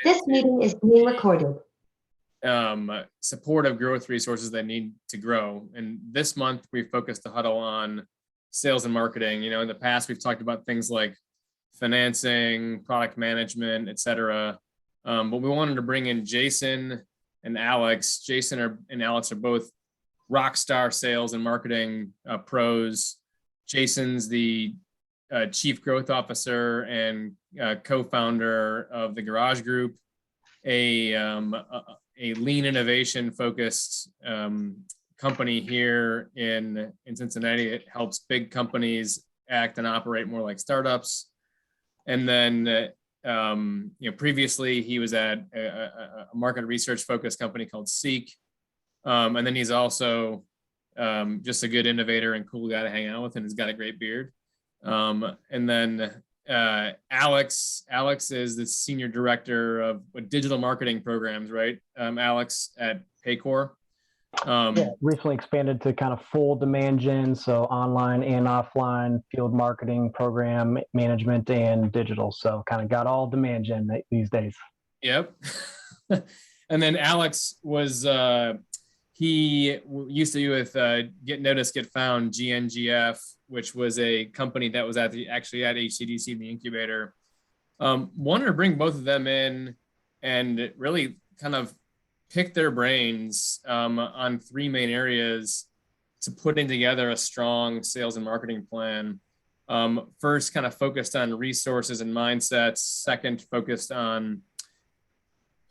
This meeting is being recorded. Supportive growth resources that need to grow. And this month we focused the Huddle on sales and marketing. You know, in the past we've talked about things like financing, product management, etc. But we wanted to bring in Jason and Alex. Jason and Alex are both rock star sales and marketing pros. Jason's the chief growth officer and co-founder of the Garage Group, a lean innovation focused company here in Cincinnati. It helps big companies act and operate more like startups. And then previously he was at a market research focused company called Seek. And then he's also just a good innovator and cool guy to hang out with, and he's got a great beard. And then Alex is the senior director of digital marketing programs, right? Alex at Paycor. Yeah, recently expanded to kind of full demand gen, so online and offline, field marketing, program management, and digital. So kind of got all demand gen these days. Yep. And then Alex was he used to be with Get Noticed, Get Found, GNGF, which was a company that was actually at HCDC in the incubator. Wanted to bring both of them in and really kind of pick their brains on three main areas to putting together a strong sales and marketing plan. First, kind of focused on resources and mindsets. Second, focused on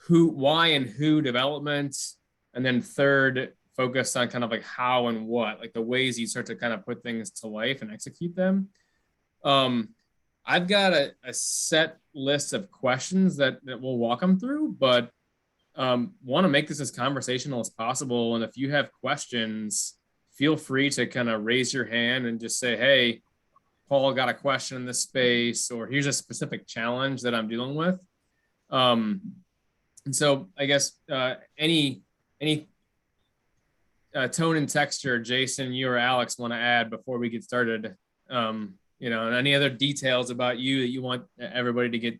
why and who development. And then third, focused on kind of like how and what, like the ways you start to kind of put things to life and execute them. I've got a set list of questions that we'll walk them through, but want to make this as conversational as possible. And if you have questions, feel free to kind of raise your hand and just say, hey, Paul got a question in this space, or here's a specific challenge that I'm dealing with. And so I guess any tone and texture, Jason, you or Alex want to add before we get started, and any other details about you that you want everybody to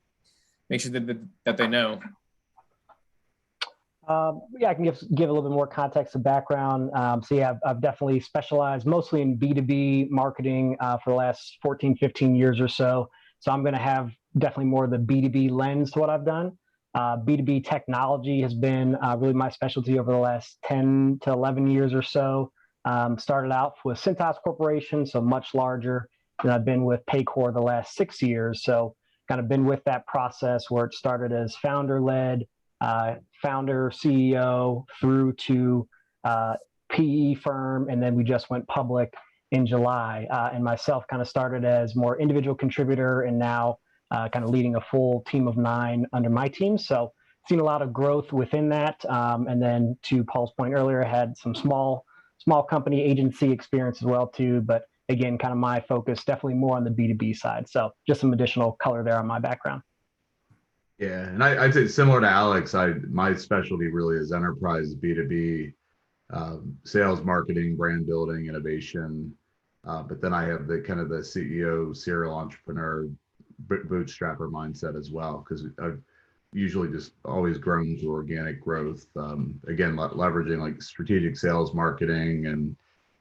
make sure that they know. Yeah, I can give a little bit more context and background. So yeah, I've definitely specialized mostly in B2B marketing for the last 14, 15 years or so. So I'm going to have definitely more of the B2B lens to what I've done. B2B technology has been really my specialty over the last 10 to 11 years or so. Started out with Cintas Corporation, so much larger. And I've been with Paycor the last 6 years. So kind of been with that process where it started as founder-led, founder, CEO, through to PE firm, and then we just went public in July. And myself kind of started as more individual contributor, and now kind of leading a full team of 9 under my team. So seen a lot of growth within that. And then to Paul's point earlier, I had some small company agency experience as well too. But again, kind of my focus definitely more on the B2B side. So just some additional color there on my background. Yeah, and I'd say similar to Alex, my specialty really is enterprise B2B, sales, marketing, brand building, innovation. But then I have the kind of the CEO, serial entrepreneur, bootstrapper mindset as well, because I've usually just always grown through organic growth. Again, leveraging like strategic sales, marketing, and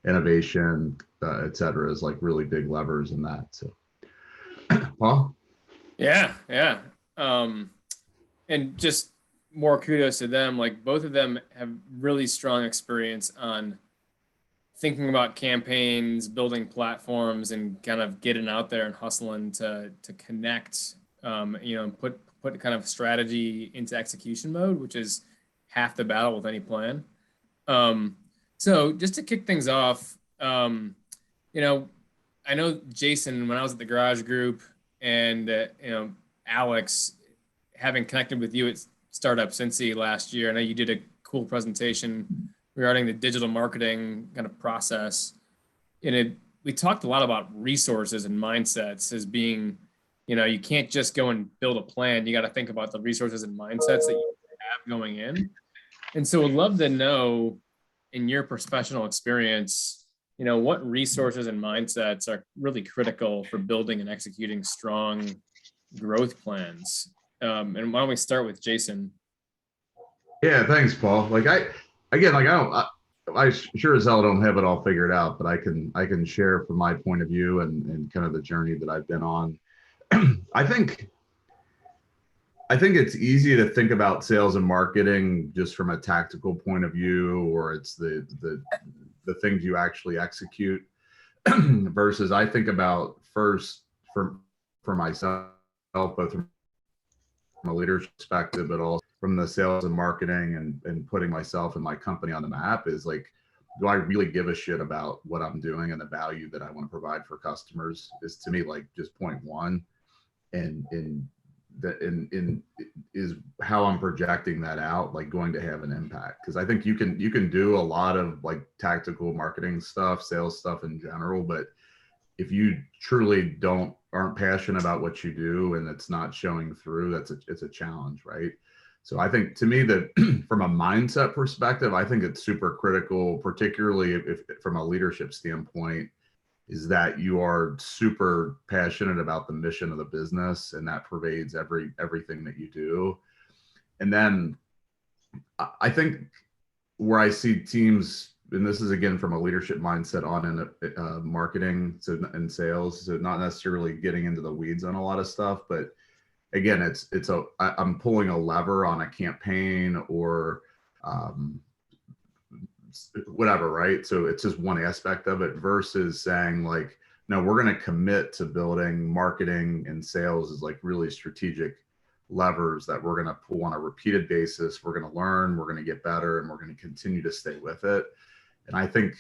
innovation, et cetera, is like really big levers in that. So, Paul? Yeah. And just more kudos to them. Like both of them have really strong experience on thinking about campaigns, building platforms, and kind of getting out there and hustling to connect, and put kind of strategy into execution mode, which is half the battle with any plan. So just to kick things off, I know Jason, when I was at the Garage Group, and Alex, having connected with you at Startup Cincy last year, I know you did a cool presentation regarding the digital marketing kind of process. And we talked a lot about resources and mindsets as being, you can't just go and build a plan. You got to think about the resources and mindsets that you have going in. And so I'd love to know, in your professional experience, what resources and mindsets are really critical for building and executing strong growth plans. And why don't we start with Jason? Yeah, thanks, Paul. Like I sure as hell don't have it all figured out, but I can share from my point of view and kind of the journey that I've been on. I think it's easy to think about sales and marketing just from a tactical point of view, or it's the things you actually execute versus I think about first for myself, both from a leadership perspective, but also from the sales and marketing and putting myself and my company on the map is like, do I really give a shit about what I'm doing and the value that I want to provide for customers is to me like just point one. And is how I'm projecting that out, like going to have an impact. Because I think you can do a lot of like tactical marketing stuff, sales stuff in general, but if you truly aren't passionate about what you do and it's not showing through, it's a challenge, right? So I think to me that from a mindset perspective, I think it's super critical, particularly if from a leadership standpoint, is that you are super passionate about the mission of the business and that pervades everything that you do. And then I think where I see teams, and this is again from a leadership mindset on in marketing and sales, so not necessarily getting into the weeds on a lot of stuff, but again, I'm pulling a lever on a campaign or whatever, right? So it's just one aspect of it versus saying like, no, we're going to commit to building marketing and sales as like really strategic levers that we're going to pull on a repeated basis. We're going to learn, we're going to get better, and we're going to continue to stay with it. And I think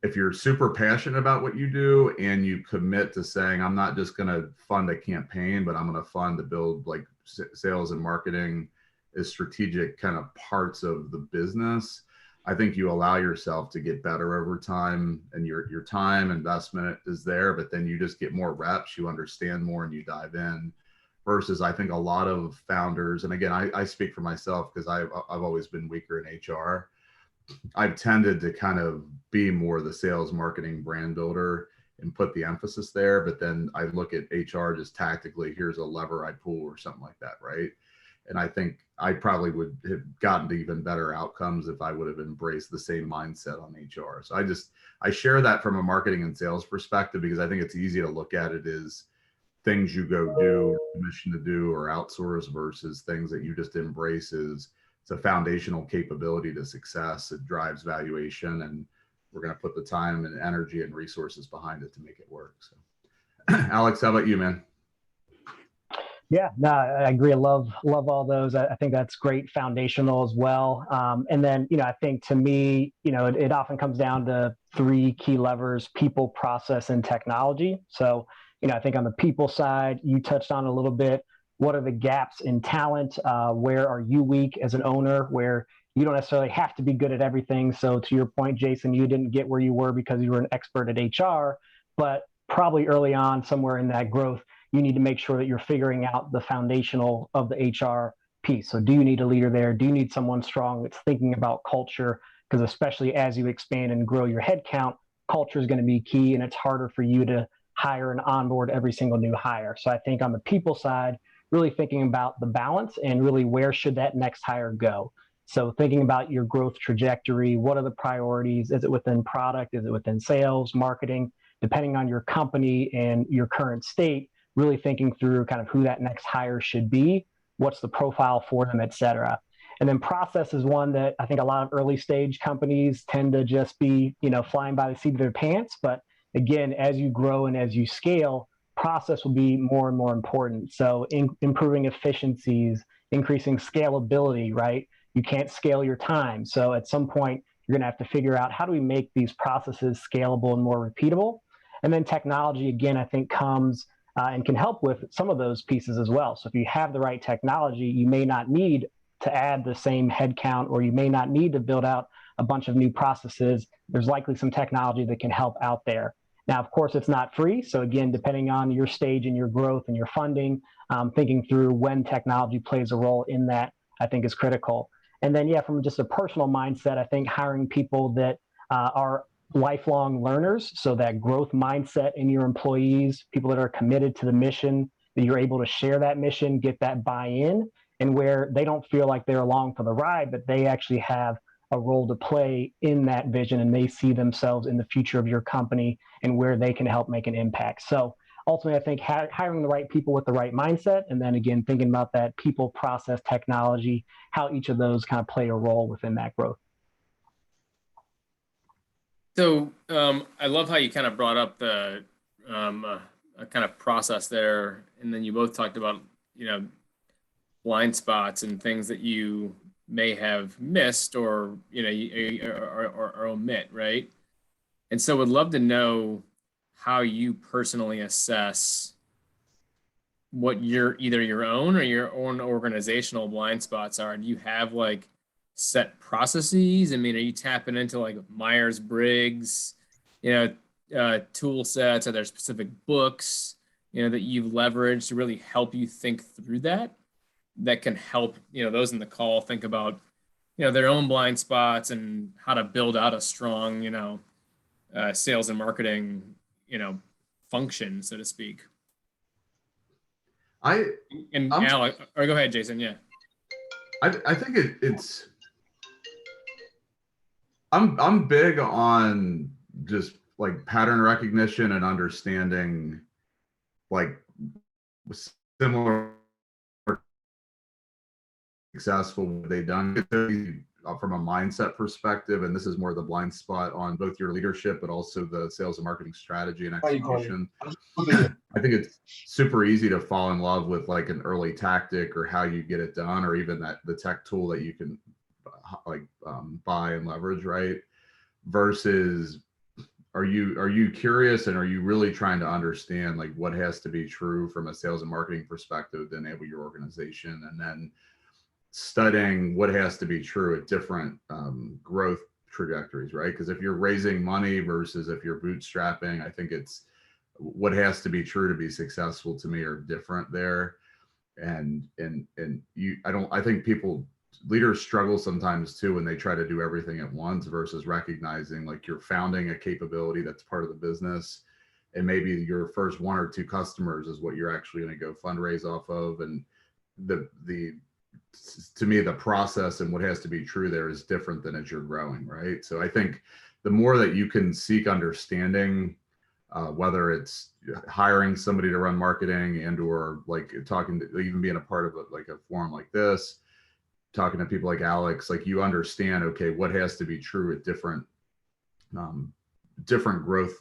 if you're super passionate about what you do and you commit to saying, I'm not just going to fund a campaign, but I'm going to fund to build like sales and marketing as strategic kind of parts of the business, I think you allow yourself to get better over time, and your time investment is there, but then you just get more reps, you understand more, and you dive in. Versus I think a lot of founders, and again, I speak for myself because I've always been weaker in HR. I've tended to kind of be more the sales, marketing, brand builder and put the emphasis there. But then I look at HR just tactically, here's a lever I pull or something like that, right? And I think I probably would have gotten to even better outcomes if I would have embraced the same mindset on HR. So I share that from a marketing and sales perspective because I think it's easy to look at it as things you go do, mission to do, or outsource versus things that you just embrace as it's a foundational capability to success. It drives valuation, and we're going to put the time and energy and resources behind it to make it work. So, Alex, how about you, man? Yeah, no, I agree. I love all those. I think that's great foundational as well. And then, I think to me, it often comes down to three key levers: people, process, and technology. So, I think on the people side, you touched on a little bit. What are the gaps in talent? Where are you weak as an owner, where you don't necessarily have to be good at everything? So to your point, Jason, you didn't get where you were because you were an expert at HR, but probably early on somewhere in that growth, you need to make sure that you're figuring out the foundational of the HR piece. So do you need a leader there? Do you need someone strong that's thinking about culture? Because especially as you expand and grow your headcount, culture is going to be key, and it's harder for you to hire and onboard every single new hire. So I think on the people side, really thinking about the balance and really where should that next hire go. So thinking about your growth trajectory, what are the priorities? Is it within product? Is it within sales, marketing? Depending on your company and your current state, really thinking through kind of who that next hire should be, what's the profile for them, et cetera. And then process is one that I think a lot of early stage companies tend to just be, flying by the seat of their pants. But again, as you grow and as you scale, process will be more and more important. So improving efficiencies, increasing scalability, right? You can't scale your time. So at some point, you're going to have to figure out how do we make these processes scalable and more repeatable? And then technology, again, I think comes and can help with some of those pieces as well. So if you have the right technology, you may not need to add the same headcount, or you may not need to build out a bunch of new processes. There's likely some technology that can help out there. Now, of course, it's not free. So again, depending on your stage and your growth and your funding, thinking through when technology plays a role in that, I think is critical. And then, from just a personal mindset, I think hiring people that are lifelong learners, so that growth mindset in your employees, people that are committed to the mission, that you're able to share that mission, get that buy-in, and where they don't feel like they're along for the ride, but they actually have a role to play in that vision, and they see themselves in the future of your company and where they can help make an impact. So ultimately, I think hiring the right people with the right mindset, and then again, thinking about that people, process, technology, how each of those kind of play a role within that growth. So I love how you kind of brought up the a kind of process there, and then you both talked about, blind spots and things that you may have missed or or omit, right? And so would love to know how you personally assess what either your own or your own organizational blind spots are. Do you have like set processes? I mean, are you tapping into like Myers-Briggs, tool sets? Are there specific books, that you've leveraged to really help you think through that can help, those in the call think about, their own blind spots and how to build out a strong, sales and marketing, function, so to speak. Alex, or go ahead, Jason. Yeah. I think it's I'm big on just like pattern recognition and understanding like similar successful what they've done from a mindset perspective, and this is more the blind spot on both your leadership but also the sales and marketing strategy and execution. I think it's super easy to fall in love with like an early tactic or how you get it done, or even the tech tool that you can buy and leverage, right? Versus are you curious and are you really trying to understand like what has to be true from a sales and marketing perspective to enable your organization, and then studying what has to be true at different growth trajectories, right? Because if you're raising money versus if you're bootstrapping, I think it's what has to be true to be successful to me are different there. And I think leaders struggle sometimes too when they try to do everything at once versus recognizing like you're founding a capability that's part of the business, and maybe your first 1 or 2 customers is what you're actually going to go fundraise off of. And to me, the process and what has to be true there is different than as you're growing, right? So I think the more that you can seek understanding, whether it's hiring somebody to run marketing and or like talking to even being a part of like a forum like this, talking to people like Alex, like you understand, okay, what has to be true at different growth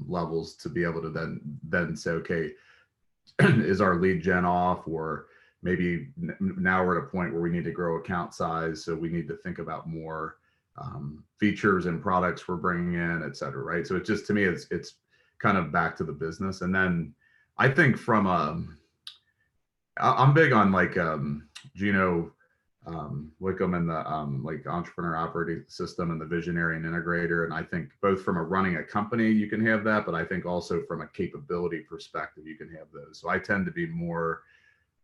levels to be able to then say, okay, is our lead gen off, or maybe now we're at a point where we need to grow account size, so we need to think about more features and products we're bringing in, et cetera, right? So it just, to me, it's kind of back to the business. And then I think I'm big on like Gino Wickham and the like entrepreneur operating system and the visionary and integrator. And I think both from a running a company, you can have that, but I think also from a capability perspective, you can have those. So I tend to be more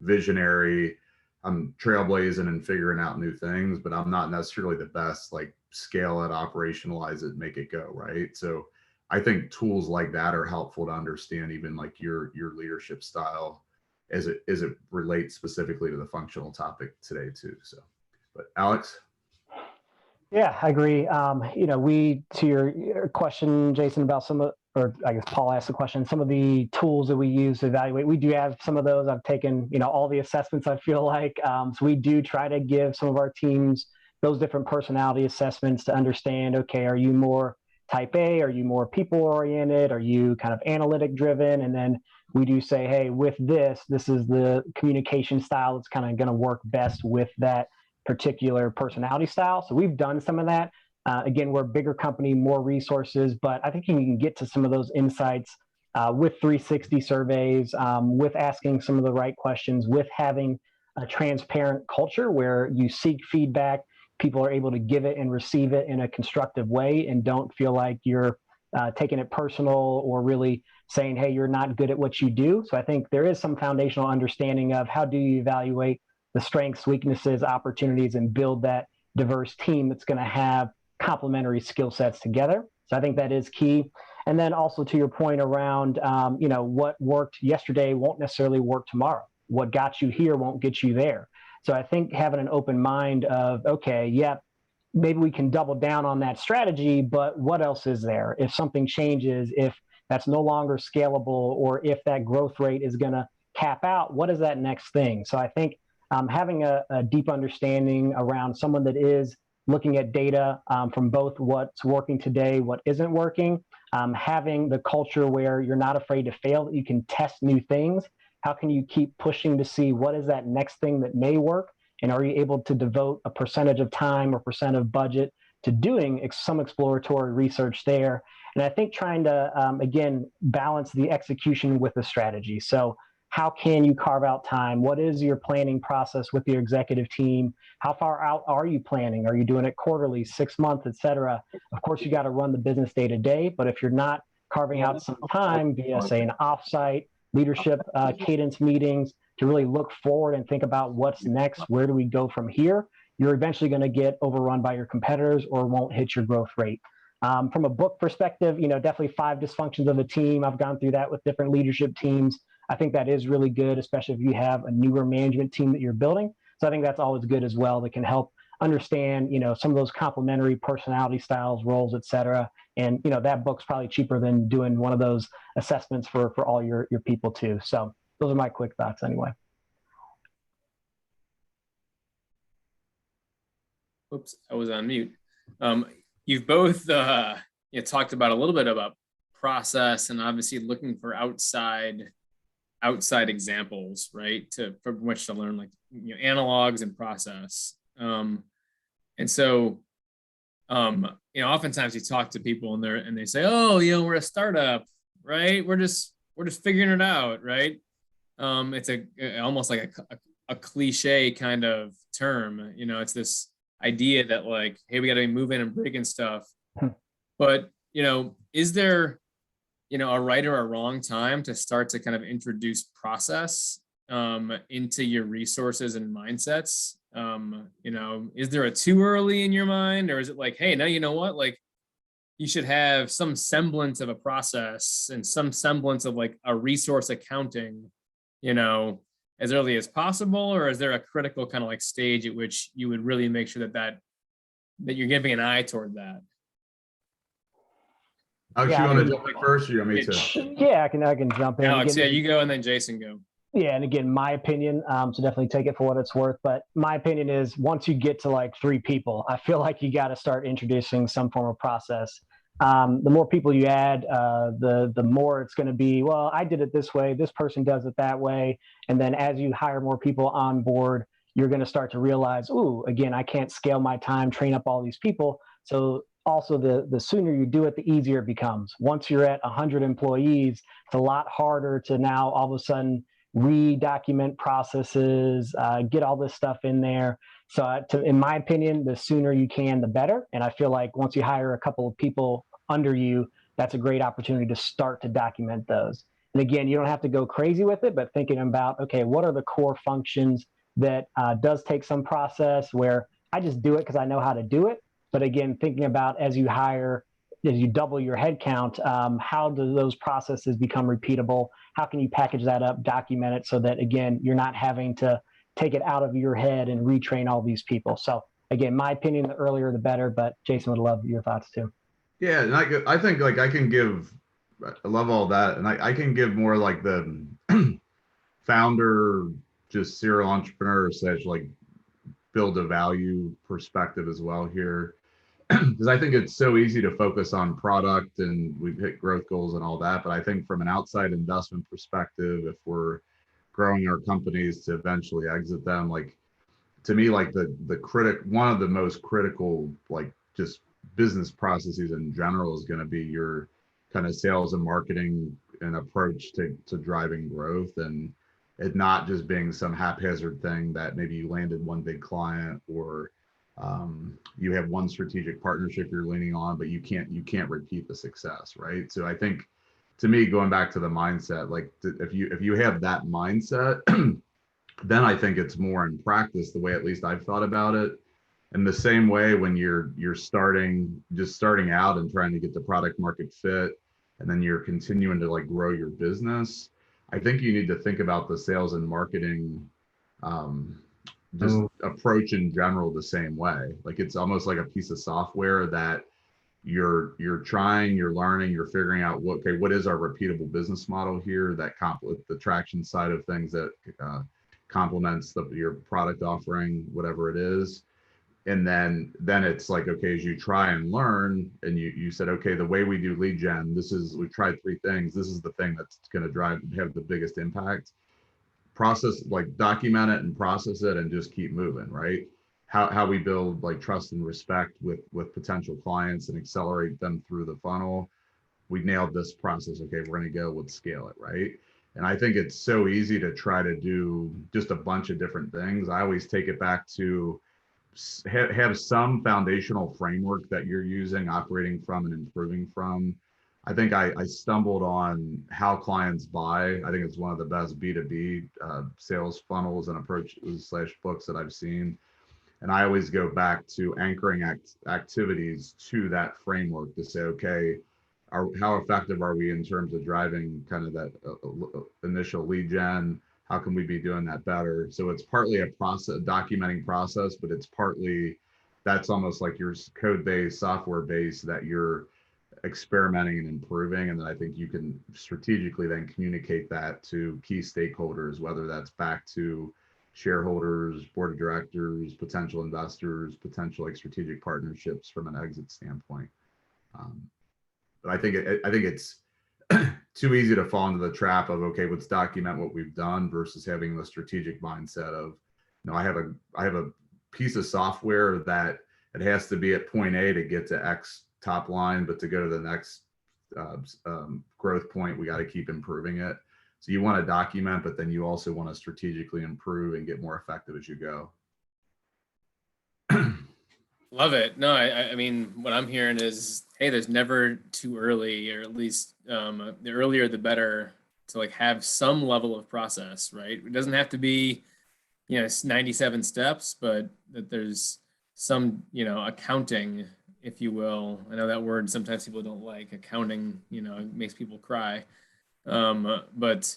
visionary. I'm trailblazing and figuring out new things, but I'm not necessarily the best, like scale it, operationalize it, make it go, right? So I think tools like that are helpful to understand even like your leadership style as it relates specifically to the functional topic today too. So, but Alex? Yeah, I agree. To your question, Jason, about or I guess Paul asked the question, some of the tools that we use to evaluate, we do have some of those. I've taken, all the assessments, I feel like. So we do try to give some of our teams those different personality assessments to understand, okay, are you more type A? Are you more people oriented? Are you kind of analytic driven? And then we do say, hey, with this is the communication style that's kind of going to work best with that particular personality style. So we've done some of that. Again, we're a bigger company, more resources, but I think you can get to some of those insights with 360 surveys, with asking some of the right questions, with having a transparent culture where you seek feedback, people are able to give it and receive it in a constructive way and don't feel like you're taking it personal or really saying, hey, you're not good at what you do. So I think there is some foundational understanding of how do you evaluate the strengths, weaknesses, opportunities, and build that diverse team that's going to have complementary skill sets together. So I think that is key. And then also to your point around, what worked yesterday won't necessarily work tomorrow. What got you here won't get you there. So I think having an open mind of, okay, yep, maybe we can double down on that strategy, but what else is there? If something changes, if that's no longer scalable, or if that growth rate is going to cap out, what is that next thing? So I think having a deep understanding around someone that is looking at data from both what's working today, what isn't working, having the culture where you're not afraid to fail, that you can test new things. How can you keep pushing to see what is that next thing that may work? And are you able to devote a percentage of time or percent of budget to doing some exploratory research there? And I think trying to, again, balance the execution with the strategy. So how can you carve out time? What is your planning process with your executive team? How far out are you planning? Are you doing it quarterly, 6 months, et cetera? Of course, you got to run the business day to day, but if you're not carving out some time via, say, an offsite leadership cadence meetings to really look forward and think about what's next, where do we go from here, you're eventually going to get overrun by your competitors or won't hit your growth rate. From a book perspective, definitely 5 Dysfunctions of a Team. I've gone through that with different leadership teams. I think that is really good, especially if you have a newer management team that you're building. So I think that's always good as well. That can help understand, some of those complementary personality styles, roles, et cetera. And, that book's probably cheaper than doing one of those assessments for all your people too. So those are my quick thoughts anyway. Oops, I was on mute. You've both talked about a little bit about process and obviously looking for outside examples, right? From which to learn, like, analogs and process. And so, oftentimes you talk to people and they say, oh, we're a startup, right? We're just figuring it out, right? It's almost like a cliche kind of term. It's this idea that, like, hey, we got to be moving and breaking stuff. But, is there, a right or a wrong time to start to kind of introduce process into your resources and mindsets? Is there a too early in your mind, or is it like, hey, now you know what, like, you should have some semblance of a process and some semblance of like a resource accounting, as early as possible? Or is there a critical kind of like stage at which you would really make sure that you're giving an eye toward that? Alex, you want to jump in first, or you want me to? Yeah, I can jump in. Alex, you go, and then Jason go. Yeah, and again, my opinion, so definitely take it for what it's worth, but my opinion is once you get to like 3 people, I feel like you got to start introducing some form of process. The more people you add, the more it's going to be, well, I did it this way, this person does it that way. And then as you hire more people on board, you're going to start to realize, ooh, again, I can't scale my time, train up all these people. So also the sooner you do it, the easier it becomes. Once you're at 100 employees, it's a lot harder to now all of a sudden re-document processes, get all this stuff in there. So in my opinion, the sooner you can, the better. And I feel like once you hire a couple of people under you, that's a great opportunity to start to document those. And again, you don't have to go crazy with it, but thinking about, okay, what are the core functions that does take some process where I just do it because I know how to do it. But again, thinking about as you hire, as you double your headcount, how do those processes become repeatable? How can you package that up, document it so that, again, you're not having to take it out of your head and retrain all these people? So again, my opinion, the earlier the better, but Jason would love your thoughts too. Yeah, and I think like I love all that. And I can give more like the founder, just serial entrepreneur / like build a value perspective as well here. Because I think it's so easy to focus on product and we've hit growth goals and all that. But I think from an outside investment perspective, if we're growing our companies to eventually exit them, like to me, like one of the most critical, like just business processes in general is going to be your kind of sales and marketing and approach to driving growth, and it not just being some haphazard thing that maybe you landed one big client or you have one strategic partnership you're leaning on, but you can't repeat the success, right? So I think, to me, going back to the mindset, like if you have that mindset, then I think it's more in practice, the way at least I've thought about it. In the same way, when you're starting out and trying to get the product market fit, and then you're continuing to like grow your business, I think you need to think about the sales and marketing just approach in general the same way. Like it's almost like a piece of software that you're trying, you're learning, you're figuring out what is our repeatable business model here that the traction side of things that complements your product offering, whatever it is. And then it's like, okay, as you try and learn, and you said, okay, the way we do lead gen, we've tried 3 things. This is the thing that's going to have the biggest impact. Process, like document it and process it and just keep moving, right? How we build like trust and respect with potential clients and accelerate them through the funnel. We nailed this process. Okay, we're going to go, let's scale it, right? And I think it's so easy to try to do just a bunch of different things. I always take it back to have some foundational framework that you're using, operating from and improving from. I think I stumbled on how clients buy. I think it's one of the best B2B sales funnels and approaches / books that I've seen. And I always go back to anchoring activities to that framework to say, okay, how effective are we in terms of driving kind of that initial lead gen? How can we be doing that better? So it's partly a documenting process, but it's partly, that's almost like your code base, software base that you're experimenting and improving. And then I think you can strategically then communicate that to key stakeholders, whether that's back to shareholders, board of directors, potential investors, potential like strategic partnerships from an exit standpoint. But I think it's too easy to fall into the trap of, okay, let's document what we've done versus having the strategic mindset of, I have a piece of software that it has to be at point A to get to X top line, but to go to the next growth point, we got to keep improving it. So you want to document, but then you also want to strategically improve and get more effective as you go. Love it. No, I mean, what I'm hearing is, hey, there's never too early, or at least the earlier the better, to like have some level of process, right? It doesn't have to be, 97 steps, but that there's some, accounting, if you will. I know that word sometimes people don't like. Accounting, it makes people cry. But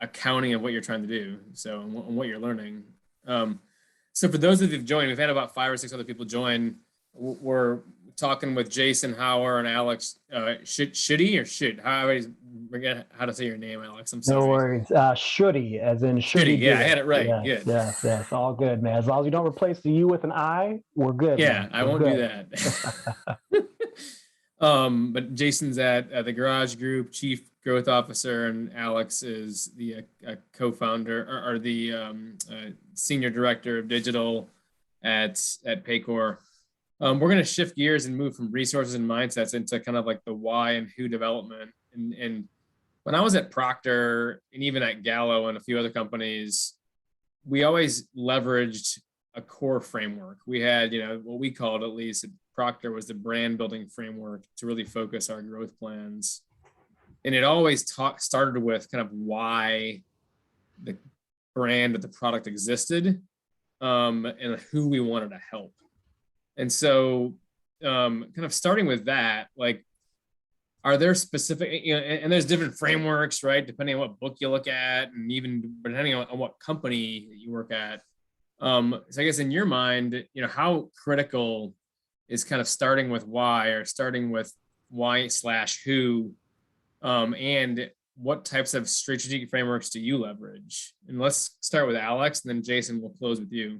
accounting of what you're trying to do, so and what you're learning. So for those of you who've joined, we've had about 5 or 6 other people join. We're talking with Jason, Hauer, and Alex Schutte or Schutte. I always forget how to say your name, Alex. I'm sorry. No worries. Schutte, as in Schutte. Yeah, I had it right. Yes, good. Yes, all good, man. As long as you don't replace the U with an I, we're good. Yeah, man. I won't do that. But Jason's at the Garage Group, Chief Growth Officer, and Alex is the co-founder or the Senior Director of Digital at Paycor. We're going to shift gears and move from resources and mindsets into kind of like the why and who development. And when I was at Procter and even at Gallo and a few other companies, we always leveraged a core framework. We had, what we called, at least at Procter, was the brand building framework to really focus our growth plans. And it always started with kind of why the brand of the product existed, and who we wanted to help. And so kind of starting with that, like, are there specific, and there's different frameworks, right? Depending on what book you look at, and even depending on what company that you work at. So I guess in your mind, how critical is kind of starting with why, or starting with why/who, and what types of strategic frameworks do you leverage? And let's start with Alex, and then Jason, will close with you.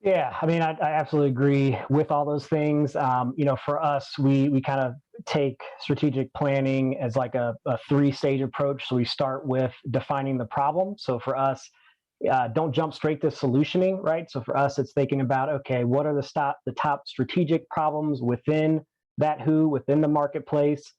Yeah, I mean, I absolutely agree with all those things. For us, we kind of take strategic planning as like a 3-stage approach. So we start with defining the problem. So for us, don't jump straight to solutioning, right? So for us, it's thinking about, okay, what are the top strategic problems within within the marketplace,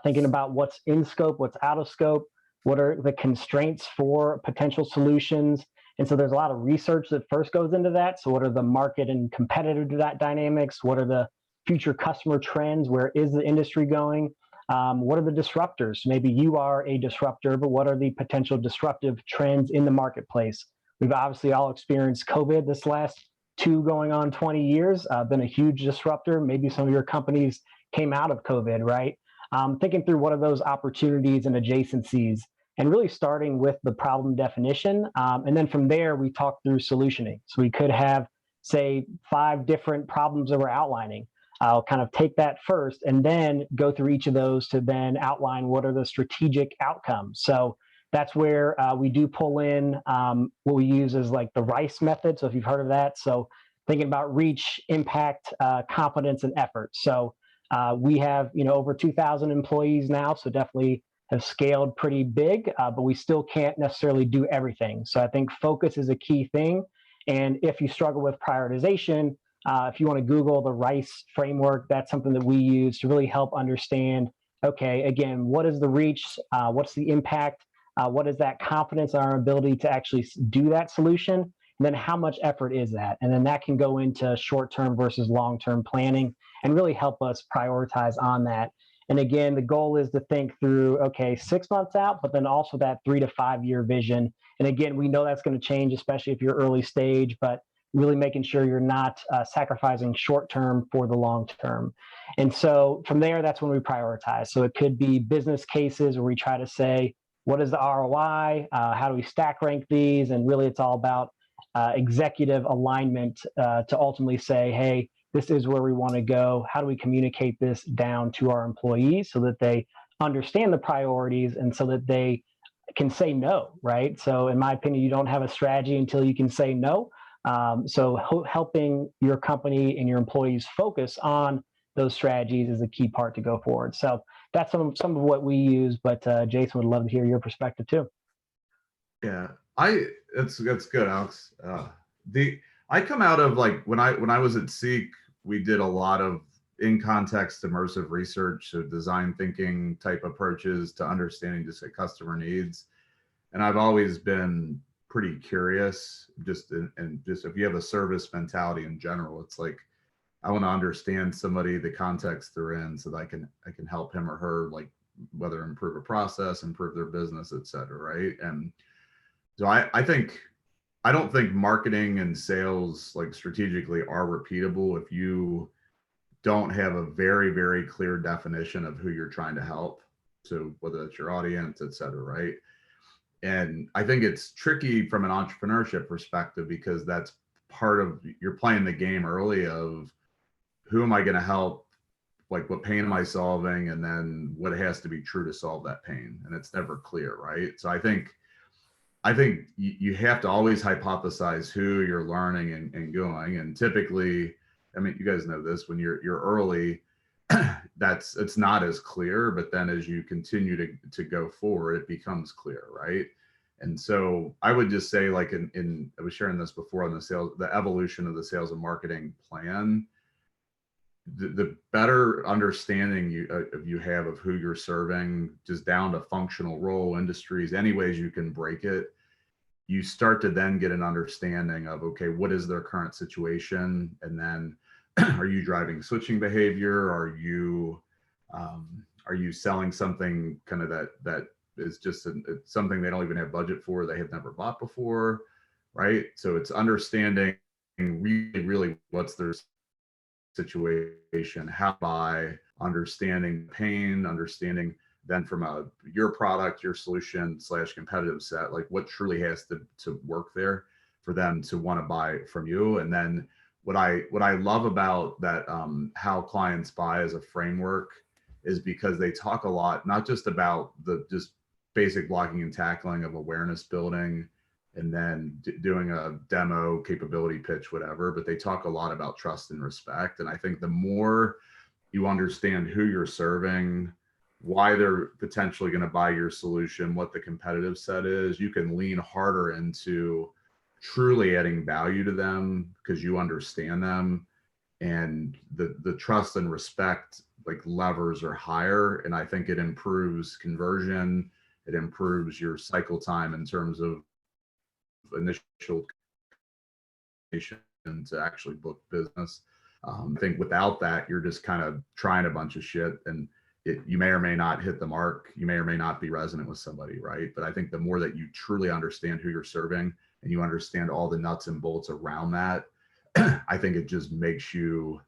thinking about what's in scope, what's out of scope, what are the constraints for potential solutions. And so there's a lot of research that first goes into that. So what are the market and competitive dynamics? What are the future customer trends? Where is the industry going? What are the disruptors? Maybe you are a disruptor, but what are the potential disruptive trends in the marketplace? We've obviously all experienced COVID this last 2 going on 20 years, been a huge disruptor. Maybe some of your companies came out of COVID, right? thinking through what are those opportunities and adjacencies, and really starting with the problem definition. And then from there, we talk through solutioning. So we could have, say, 5 different problems that we're outlining. I'll kind of take that first and then go through each of those to then outline what are the strategic outcomes. So that's where we do pull in what we use as like the RICE method. So if you've heard of that, so thinking about reach, impact, competence, and effort. So we have, over 2,000 employees now, so definitely have scaled pretty big, but we still can't necessarily do everything. So I think focus is a key thing. And if you struggle with prioritization, if you want to Google the RICE framework, that's something that we use to really help understand, okay, again, what is the reach? What's the impact? What is that confidence in our ability to actually do that solution? And then how much effort is that? And then that can go into short-term versus long-term planning and really help us prioritize on that. And again, the goal is to think through, okay, 6 months out, but then also that 3 to 5 year vision. And again, we know that's going to change, especially if you're early stage, but really making sure you're not sacrificing short-term for the long-term. And so from there, that's when we prioritize. So it could be business cases where we try to say, what is the ROI? How do we stack rank these? And really it's all about executive alignment to ultimately say, hey, this is where we want to go. How do we communicate this down to our employees so that they understand the priorities and so that they can say no, right? So in my opinion, you don't have a strategy until you can say no. So helping your company and your employees focus on those strategies is a key part to go forward. So that's some of what we use, but Jason would love to hear your perspective too. Yeah, that's good, Alex. I come out of like when I was at Seek, we did a lot of in context immersive research, so design thinking type approaches to understanding just like customer needs. And I've always been pretty curious, just if you have a service mentality in general, it's like I want to understand somebody, the context they're in, so that I can help him or her, like whether improve a process, improve their business, et cetera, right? And so I don't think marketing and sales like strategically are repeatable if you don't have a very, very clear definition of who you're trying to help. So whether it's your audience, et cetera, right? And I think it's tricky from an entrepreneurship perspective because that's part of, you're playing the game early of who am I going to help? Like what pain am I solving? And then what has to be true to solve that pain? And it's never clear, right? So I think you have to always hypothesize who you're learning and going. And typically, I mean, you guys know this, when you're early, it's not as clear, but then as you continue to go forward, it becomes clear, right? And so I would just say, like I was sharing this before on the evolution of the sales and marketing plan, the better understanding you have of who you're serving, just down to functional role, industries, any ways you can break it, you start to then get an understanding of, okay, what is their current situation? And then are you driving switching behavior? Are you selling something kind of that is just it's something they don't even have budget for, they have never bought before, right? So it's understanding really, really what's their situation, how by understanding pain, understanding then from your product, your solution / competitive set, like what truly has to work there for them to want to buy from you. And then what I love about that, how clients buy as a framework, is because they talk a lot, not just about the just basic blocking and tackling of awareness building and then doing a demo, capability pitch, whatever, but they talk a lot about trust and respect. And I think the more you understand who you're serving, why they're potentially going to buy your solution, what the competitive set is, you can lean harder into truly adding value to them because you understand them, and the trust and respect like levers are higher. And I think it improves conversion. It improves your cycle time in terms of initial to actually book business. I think without that, you're just kind of trying a bunch of shit, and you may or may not hit the mark. You may or may not be resonant with somebody, right? But I think the more that you truly understand who you're serving and you understand all the nuts and bolts around that, I think it just makes you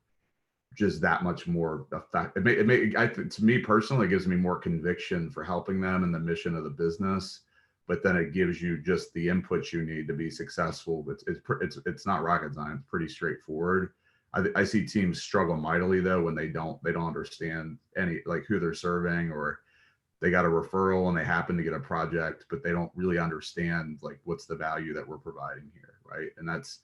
just that much more effect. To me personally, it gives me more conviction for helping them in the mission of the business. But then it gives you just the inputs you need to be successful. But it's not rocket science. Pretty straightforward. I see teams struggle mightily though when they don't understand like who they're serving, or they got a referral and they happen to get a project, but they don't really understand like what's the value that we're providing here, right? And that's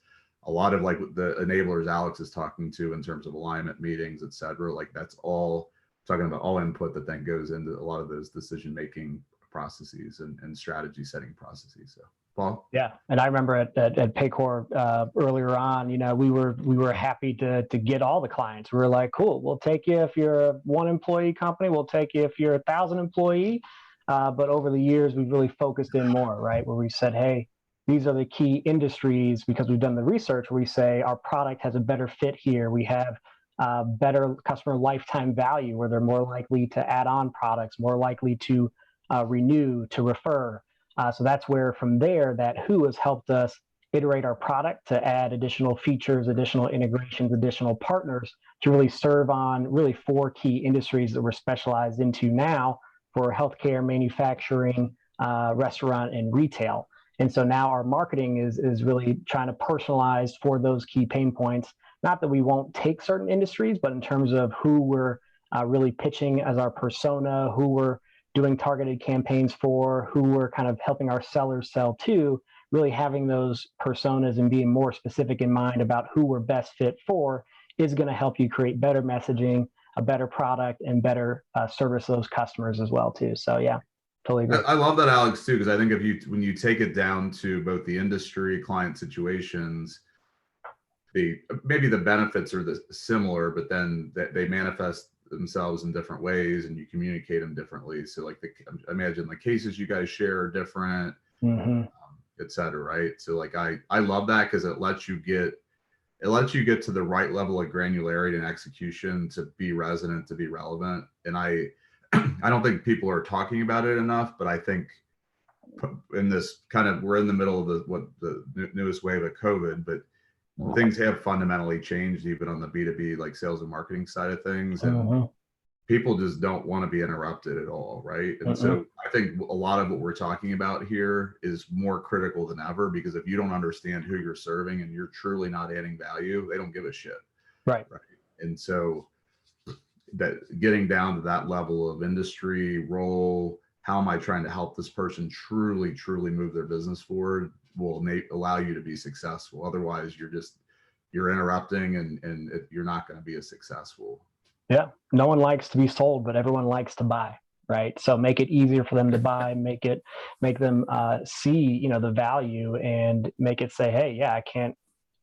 a lot of like the enablers Alex is talking to in terms of alignment meetings, et cetera. Like that's all talking about all input that then goes into a lot of those decision making processes and strategy setting processes. So Paul? Yeah, and I remember at Paycor earlier on, we were happy to get all the clients. We were like, cool, we'll take you if you're a 1 employee company, we'll take you if you're 1,000 employee. But over the years, we've really focused in more, right? Where we said, hey, these are the key industries, because we've done the research where we say our product has a better fit here. We have better customer lifetime value, where they're more likely to add on products, more likely to renew, to refer. So that's where from there, that who has helped us iterate our product to add additional features, additional integrations, additional partners to really serve on really 4 key industries that we're specialized into now for healthcare, manufacturing, restaurant, and retail. And so now our marketing is really trying to personalize for those key pain points. Not that we won't take certain industries, but in terms of who we're really pitching as our persona, who we're doing targeted campaigns for, who we're kind of helping our sellers sell to, really having those personas and being more specific in mind about who we're best fit for is going to help you create better messaging, a better product, and better service those customers as well too. So yeah, totally agree. I love that, Alex, too, because I think when you take it down to both the industry, client situations, maybe the benefits are similar, but then they manifest themselves in different ways and you communicate them differently. So like I imagine the cases you guys share are different, et cetera, right? So like I love that because it lets you get to the right level of granularity and execution to be resonant, to be relevant. And I don't think people are talking about it enough, but I think in this kind of, we're in the middle of the newest wave of COVID, but things have fundamentally changed even on the B2B, like sales and marketing side of things. And people just don't want to be interrupted at all, right? And so I think a lot of what we're talking about here is more critical than ever, because if you don't understand who you're serving and you're truly not adding value, they don't give a shit. Right. And so that getting down to that level of industry, role, how am I trying to help this person truly move their business forward, will allow you to be successful. Otherwise, you're interrupting and you're not going to be as successful. Yeah, no one likes to be sold, but everyone likes to buy, right? So make it easier for them to buy, make them see, the value, and make it say, hey, yeah, I can't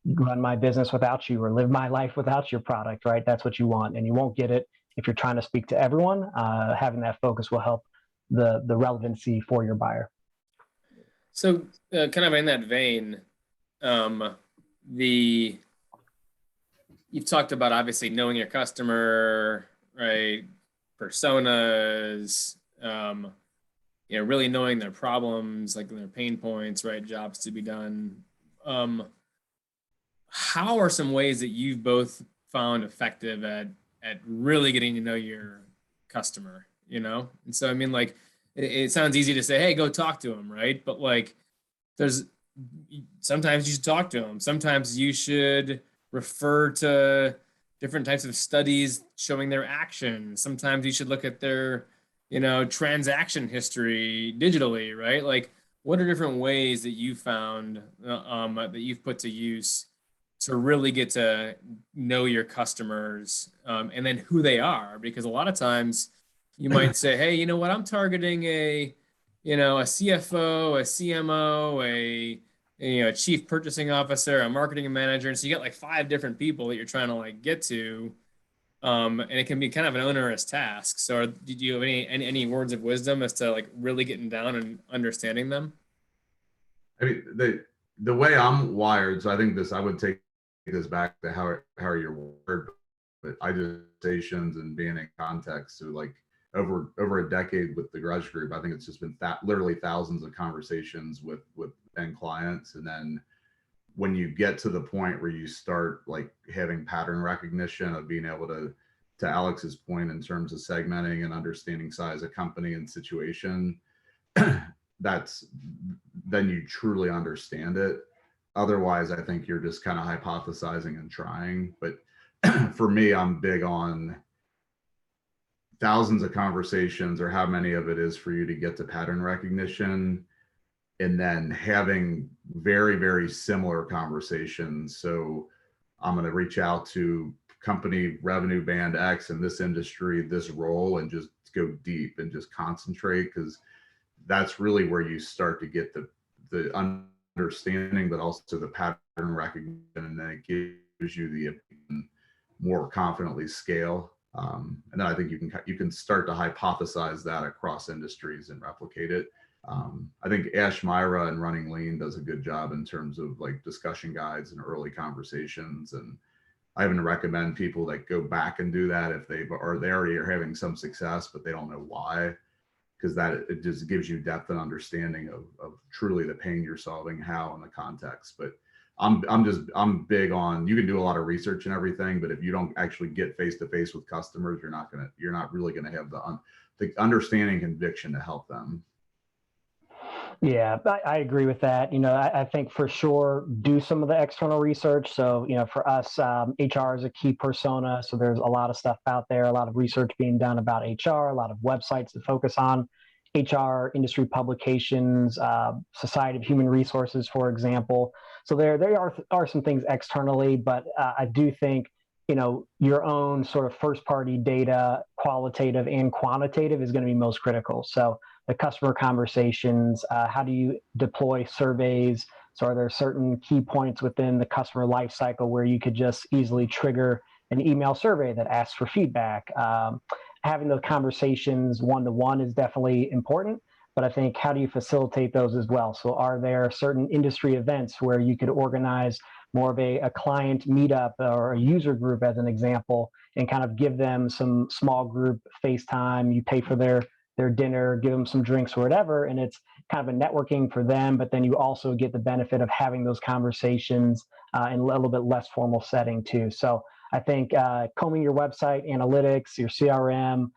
run my business without you or live my life without your product, right? That's what you want, and you won't get it if you're trying to speak to everyone. Having that focus will help the relevancy for your buyer. So kind of in that vein, you've talked about obviously knowing your customer, right? Personas, really knowing their problems, like their pain points, right? Jobs to be done. How are some ways that you've both found effective at really getting to know your customer, And so, I mean, like, it sounds easy to say, hey, go talk to them, right? But like, sometimes you should talk to them. Sometimes you should refer to different types of studies showing their action. Sometimes you should look at their, transaction history digitally, right? Like, what are different ways that you found that you've put to use to really get to know your customers and then who they are? Because a lot of times you might say, hey, you know what, I'm targeting a CFO, a CMO, a chief purchasing officer, a marketing manager. And so you got like 5 different people that you're trying to like get to. And it can be kind of an onerous task. So did you have any words of wisdom as to like really getting down and understanding them? I mean, the way I'm wired, so I think I would take this back to how you're wired, but I do stations and being in context. So like over a decade with the Grudge Group, I think it's just been literally thousands of conversations with end clients. And then when you get to the point where you start like having pattern recognition of being able to Alex's point in terms of segmenting and understanding size of company and situation, that's then you truly understand it. Otherwise, I think you're just kind of hypothesizing and trying. But for me, I'm big on thousands of conversations, or how many of it is for you to get to pattern recognition, and then having very, very similar conversations. So I'm going to reach out to company revenue band X in this industry, this role, and just go deep and just concentrate, because that's really where you start to get the understanding, but also the pattern recognition, and then it gives you the more confidently scale. And then I think you can start to hypothesize that across industries and replicate it. I think Ash Myra and Running Lean does a good job in terms of like discussion guides and early conversations. And I even recommend people that go back and do that if they already are having some success, but they don't know why, because that it just gives you depth and understanding of truly the pain you're solving, how, and the context. But I'm big on, you can do a lot of research and everything, but if you don't actually get face to face with customers, you're not really gonna have the understanding conviction to help them. Yeah, I agree with that. I think for sure do some of the external research. So, for us, HR is a key persona. So there's a lot of stuff out there, a lot of research being done about HR, a lot of websites that focus on HR, industry publications, Society of Human Resources, for example. So there are some things externally, but I do think, your own sort of first party data, qualitative and quantitative, is going to be most critical. So the customer conversations, how do you deploy surveys? So are there certain key points within the customer life cycle where you could just easily trigger an email survey that asks for feedback? Having those conversations one-to-one is definitely important, but I think how do you facilitate those as well? So are there certain industry events where you could organize more of a client meetup or a user group, as an example, and kind of give them some small group FaceTime, you pay for their dinner, give them some drinks or whatever, and it's kind of a networking for them, but then you also get the benefit of having those conversations in a little bit less formal setting too. So I think combing your website analytics, your CRM,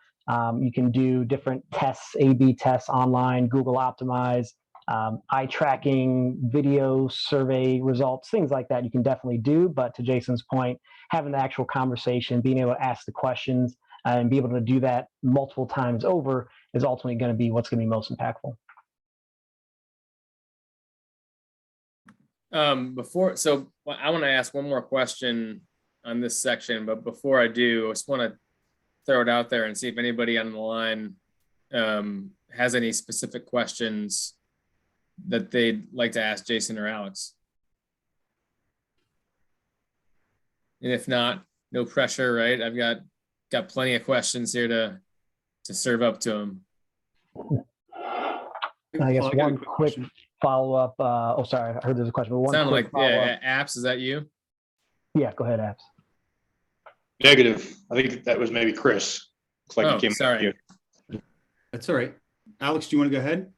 you can do different tests, A/B tests online, Google Optimize, eye tracking, video survey results, things like that you can definitely do. But to Jason's point, having the actual conversation, being able to ask the questions and be able to do that multiple times over is ultimately going to be what's going to be most impactful. So I want to ask one more question on this section, but before I do, I just want to throw it out there and see if anybody on the line has any specific questions that they'd like to ask Jason or Alex. And if not, no pressure, right? I've got plenty of questions here to serve up to them. I guess one quick follow-up. Sorry, I heard there's a question. But one Sounded quick like, follow-up. yeah, Apps, is that you? Yeah, go ahead, Apps. Negative. I think that was maybe Chris. Looks like he came. Sorry. That's all right. Alex, do you want to go ahead?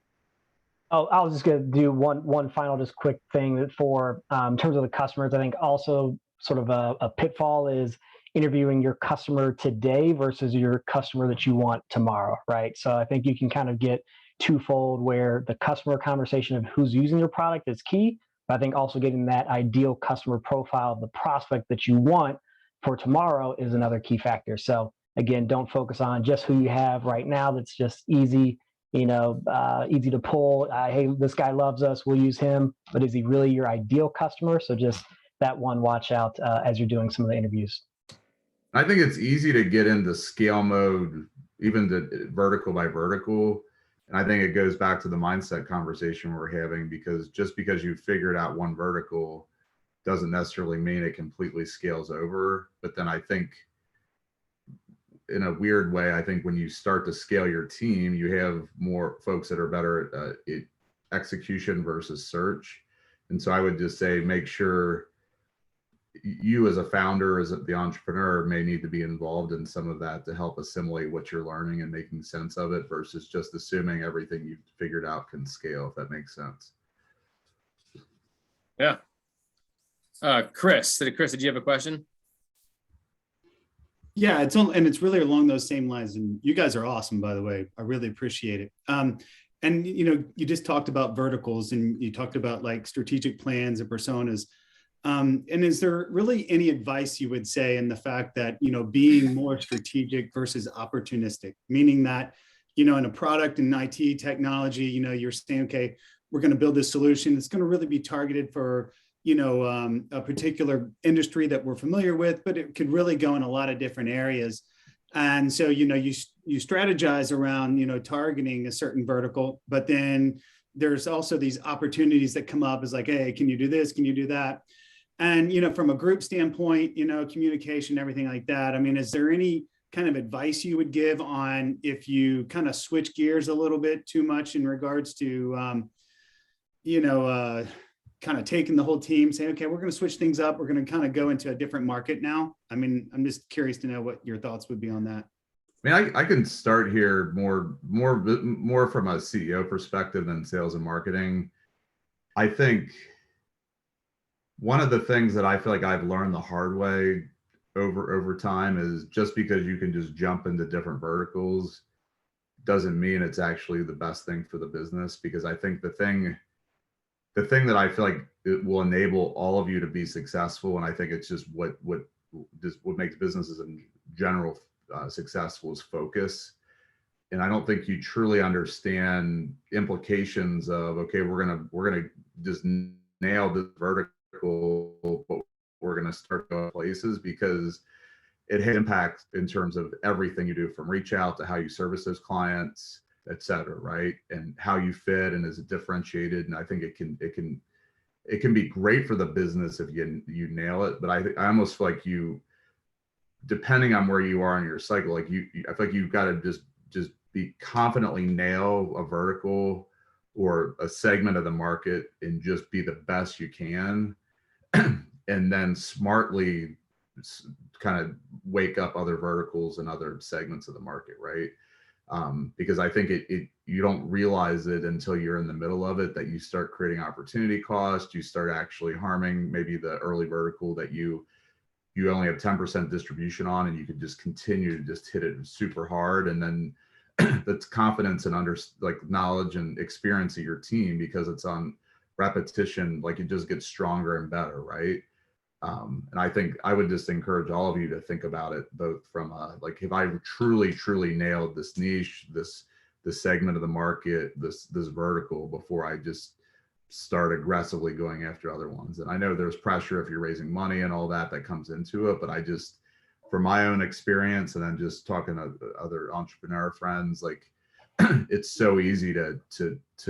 Oh, I was just going to do one final just quick thing for in terms of the customers. I think also sort of a pitfall is interviewing your customer today versus your customer that you want tomorrow, right? So I think you can kind of get twofold, where the customer conversation of who's using your product is key, but I think also getting that ideal customer profile of the prospect that you want for tomorrow is another key factor. So again, don't focus on just who you have right now that's just easy, easy to pull. Hey, this guy loves us, we'll use him, but is he really your ideal customer? So just that one watch out as you're doing some of the interviews. I think it's easy to get into scale mode, even the vertical by vertical. And I think it goes back to the mindset conversation we're having, because just because you figured out one vertical doesn't necessarily mean it completely scales over. But then I think in a weird way, I think when you start to scale your team, you have more folks that are better at execution versus search. And so I would just say, make sure you as a founder, as the entrepreneur, may need to be involved in some of that to help assimilate what you're learning and making sense of it, versus just assuming everything you've figured out can scale, if that makes sense. Yeah. Chris, did you have a question? Yeah, it's really along those same lines. And you guys are awesome, by the way. I really appreciate it. And you just talked about verticals, and you talked about like strategic plans and personas. And is there really any advice you would say in the fact that, being more strategic versus opportunistic, meaning that, in a product and IT technology, you're saying, okay, we're going to build this solution. It's going to really be targeted for, a particular industry that we're familiar with, but it could really go in a lot of different areas. And so, you strategize around, targeting a certain vertical, but then there's also these opportunities that come up as like, hey, can you do this? Can you do that? And, from a group standpoint, communication, everything like that. I mean, is there any kind of advice you would give on if you kind of switch gears a little bit too much in regards to, kind of taking the whole team, saying, okay, we're going to switch things up. We're going to kind of go into a different market now. I mean, I'm just curious to know what your thoughts would be on that. I mean, I can start here more from a CEO perspective than sales and marketing. I think one of the things that I feel like I've learned the hard way over time is just because you can just jump into different verticals doesn't mean it's actually the best thing for the business. Because I think the thing that I feel like it will enable all of you to be successful, and I think it's just what makes businesses in general successful is focus. And I don't think you truly understand implications of, okay, we're gonna just nail this vertical, but we're gonna start going places, because it has impact in terms of everything you do, from reach out to how you service those clients, et cetera, right? And how you fit, and is it differentiated? And I think it can be great for the business if you nail it. But I almost feel like depending on where you are in your cycle, like I feel like you've got to just be confidently nail a vertical or a segment of the market and just be the best you can, and then smartly kind of wake up other verticals and other segments of the market, right? Because I think you don't realize it until you're in the middle of it, that you start creating opportunity cost. You start actually harming maybe the early vertical that you only have 10% distribution on, and you could just continue to just hit it super hard. And then that's confidence and knowledge and experience of your team, because it's on repetition, like it just gets stronger and better, right? And I think I would just encourage all of you to think about it both from like, if I truly nailed this niche, this segment of the market, this vertical, before I just start aggressively going after other ones. And I know there's pressure if you're raising money and all that comes into it, but I just, from my own experience, and then just talking to other entrepreneur friends, like it's so easy to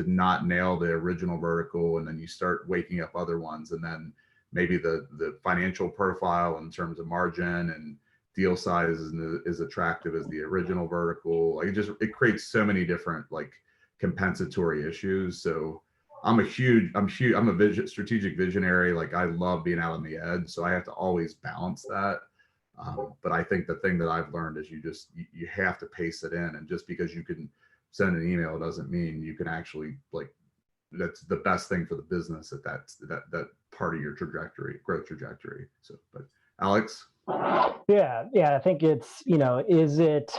not nail the original vertical, and then you start waking up other ones, and then maybe the financial profile in terms of margin and deal size isn't as attractive as the original vertical. Like it creates so many different like compensatory issues. So I'm a strategic visionary. Like I love being out on the edge, so I have to always balance that. But I think the thing that I've learned is you have to pace it in, and just because you can send an email doesn't mean you can actually that's the best thing for the business at that part of your growth trajectory. So, but Alex. Yeah. I think it's, it's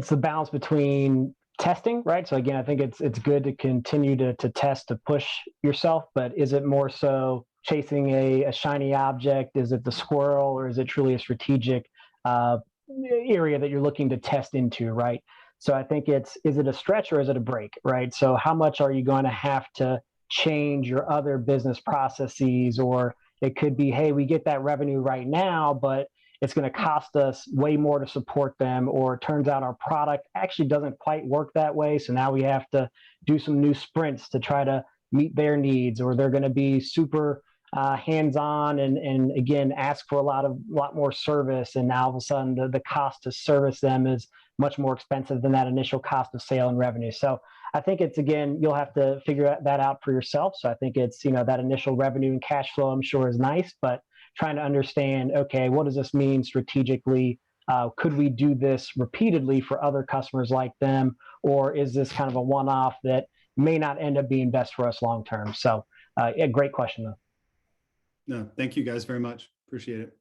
the balance between testing, right? So again, I think it's good to continue to test, to push yourself, but is it more so chasing a shiny object? Is it the squirrel, or is it truly a strategic area that you're looking to test into, right? So I think is it a stretch or is it a break, right? So how much are you going to have to change your other business processes? Or it could be, hey, we get that revenue right now, but it's going to cost us way more to support them. Or it turns out our product actually doesn't quite work that way, so now we have to do some new sprints to try to meet their needs. Or they're going to be super hands-on and again ask for a lot more service, and now all of a sudden the cost to service them is much more expensive than that initial cost of sale and revenue. So I think it's, again, you'll have to figure that out for yourself. So I think it's, that initial revenue and cash flow, I'm sure, is nice, but trying to understand, okay, what does this mean strategically? Could we do this repeatedly for other customers like them? Or is this kind of a one-off that may not end up being best for us long-term? So yeah, great question though. No, thank you guys very much. Appreciate it.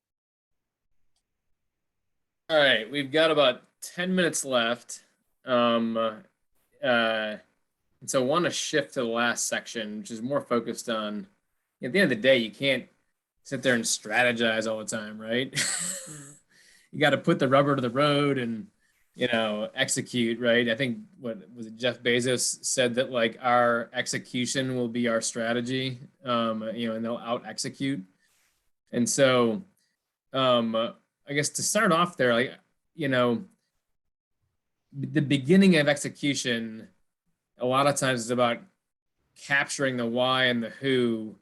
All right, we've got about 10 minutes left. And so I want to shift to the last section, which is more focused on, at the end of the day, you can't sit there and strategize all the time, right? You got to put the rubber to the road and, execute, right? I think, what was it, Jeff Bezos said that like our execution will be our strategy, and they'll out execute. And so, I guess to start off there, like, the beginning of execution, a lot of times is about capturing the why and the who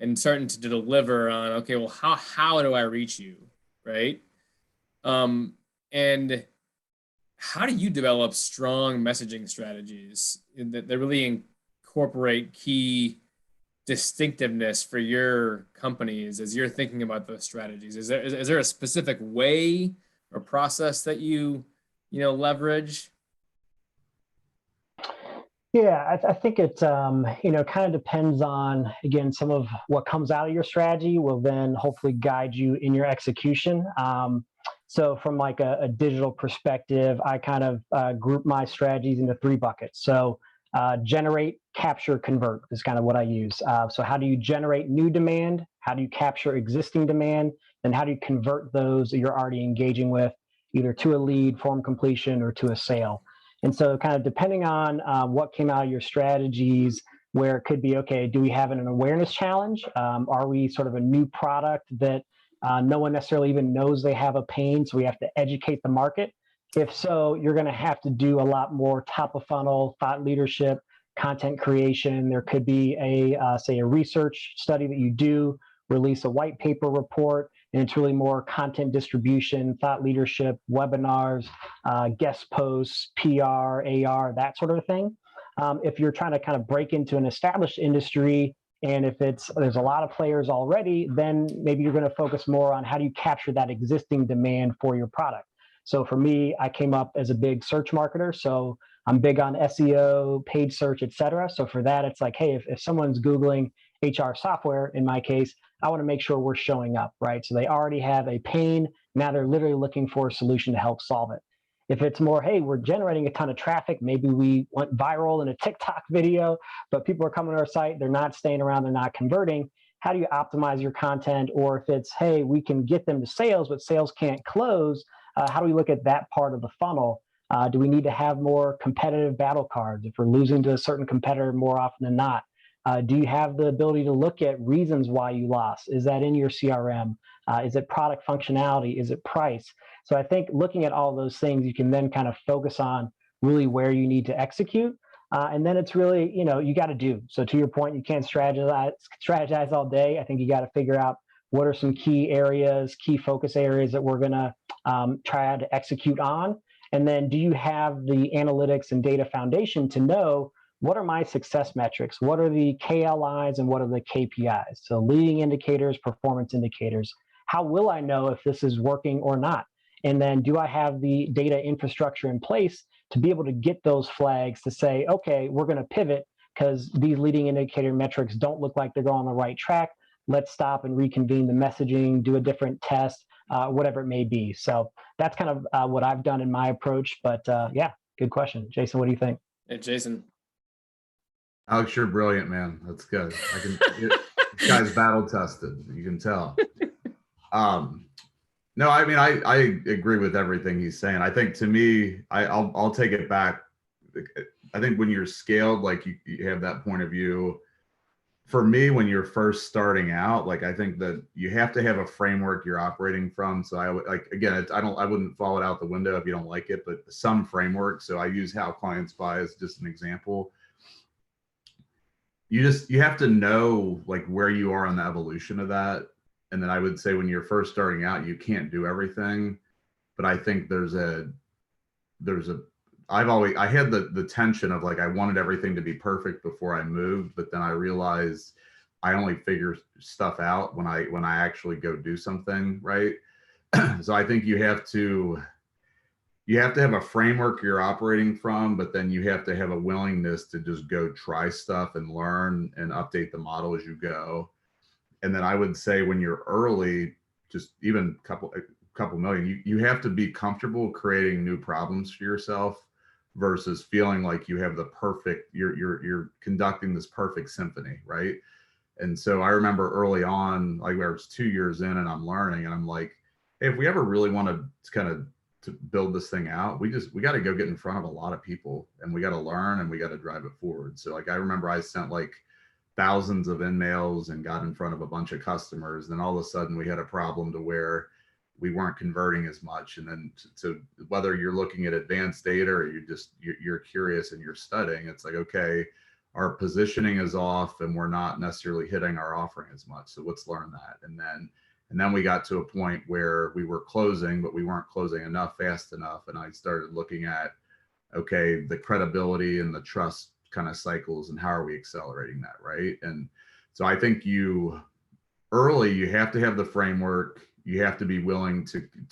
and starting to deliver on, okay, well, how do I reach you, right? And how do you develop strong messaging strategies that really incorporate key distinctiveness for your companies as you're thinking about those strategies? Is there a specific way or process that you leverage? Yeah, I think it kind of depends on, again, some of what comes out of your strategy will then hopefully guide you in your execution. So from like a digital perspective, I kind of group my strategies into 3 buckets. So generate, capture, convert is kind of what I use. So how do you generate new demand? How do you capture existing demand? And how do you convert those that you're already engaging with, either to a lead, form completion, or to a sale? And so kind of depending on what came out of your strategies, where it could be, okay, do we have an awareness challenge? Are we sort of a new product that no one necessarily even knows they have a pain, so we have to educate the market? If so, you're going to have to do a lot more top of funnel thought leadership, content creation. There could be say a research study that you do, release a white paper report, and it's really more content distribution, thought leadership, webinars, guest posts, PR, AR, that sort of thing. If you're trying to kind of break into an established industry, and if there's a lot of players already, then maybe you're going to focus more on how do you capture that existing demand for your product. So for me, I came up as a big search marketer, so I'm big on SEO, paid search, et cetera. So for that, it's like, hey, if someone's Googling HR software, in my case, I want to make sure we're showing up, right? So they already have a pain. Now they're literally looking for a solution to help solve it. If it's more, hey, we're generating a ton of traffic, maybe we went viral in a TikTok video, but people are coming to our site, they're not staying around, they're not converting. How do you optimize your content? Or if it's, hey, we can get them to sales, but sales can't close, how do we look at that part of the funnel? Do we need to have more competitive battle cards if we're losing to a certain competitor more often than not? Do you have the ability to look at reasons why you lost? Is that in your CRM? Is it product functionality? Is it price? So I think looking at all those things, you can then kind of focus on really where you need to execute. And then it's really, you got to do. So to your point, you can't strategize all day. I think you got to figure out what are some key areas, key focus areas that we're going to try to execute on. And then do you have the analytics and data foundation to know what are my success metrics? What are the KLIs and what are the KPIs? So leading indicators, performance indicators. How will I know if this is working or not? And then do I have the data infrastructure in place to be able to get those flags to say, okay, we're going to pivot because these leading indicator metrics don't look like they're going on the right track. Let's stop and reconvene the messaging, do a different test, whatever it may be. So that's kind of what I've done in my approach. But yeah, good question. Jason, what do you think? Hey, Jason. Alex, you're brilliant, man. That's good. This guy's battle tested. You can tell. No, I mean, I agree with everything he's saying. I think to me, I'll take it back. I think when you're scaled, like you have that point of view. For me, when you're first starting out, like I think that you have to have a framework you're operating from. So I wouldn't fall it out the window if you don't like it, but some framework. So I use how clients buy as just an example. You have to know like where you are on the evolution of that. And then I would say when you're first starting out, you can't do everything, but I think I had the tension of like, I wanted everything to be perfect before I moved, but then I realized I only figure stuff out when I actually go do something, right? So I think you have to have a framework you're operating from, but then you have to have a willingness to just go try stuff and learn and update the model as you go. And then I would say when you're early, just even a couple million, you have to be comfortable creating new problems for yourself versus feeling like you have the perfect, you're conducting this perfect symphony, right? And so I remember early on, like I was 2 years in and I'm learning, and I'm like, hey, if we ever really want to kind of to build this thing out, we got to go get in front of a lot of people, and we got to learn, and we got to drive it forward. So like I remember I sent like thousands of emails and got in front of a bunch of customers. Then all of a sudden we had a problem to where we weren't converting as much. And then so whether you're looking at advanced data or you're curious and you're studying, it's like, okay, our positioning is off and we're not necessarily hitting our offering as much. So let's learn that. And then we got to a point where we were closing, but we weren't closing enough fast enough. And I started looking at, okay, the credibility and the trust kind of cycles and how are we accelerating that, right? And so I think early you have to have the framework, you have to be willing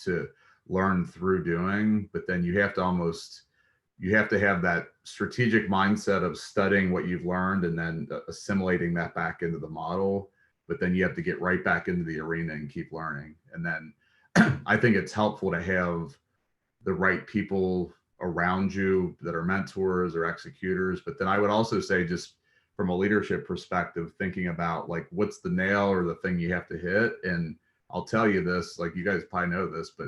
to learn through doing, but then you have to have that strategic mindset of studying what you've learned and then assimilating that back into the model. But then you have to get right back into the arena and keep learning. And then I think it's helpful to have the right people around you that are mentors or executors. But then I would also say, just from a leadership perspective, thinking about like, what's the nail or the thing you have to hit. And I'll tell you this, like you guys probably know this, but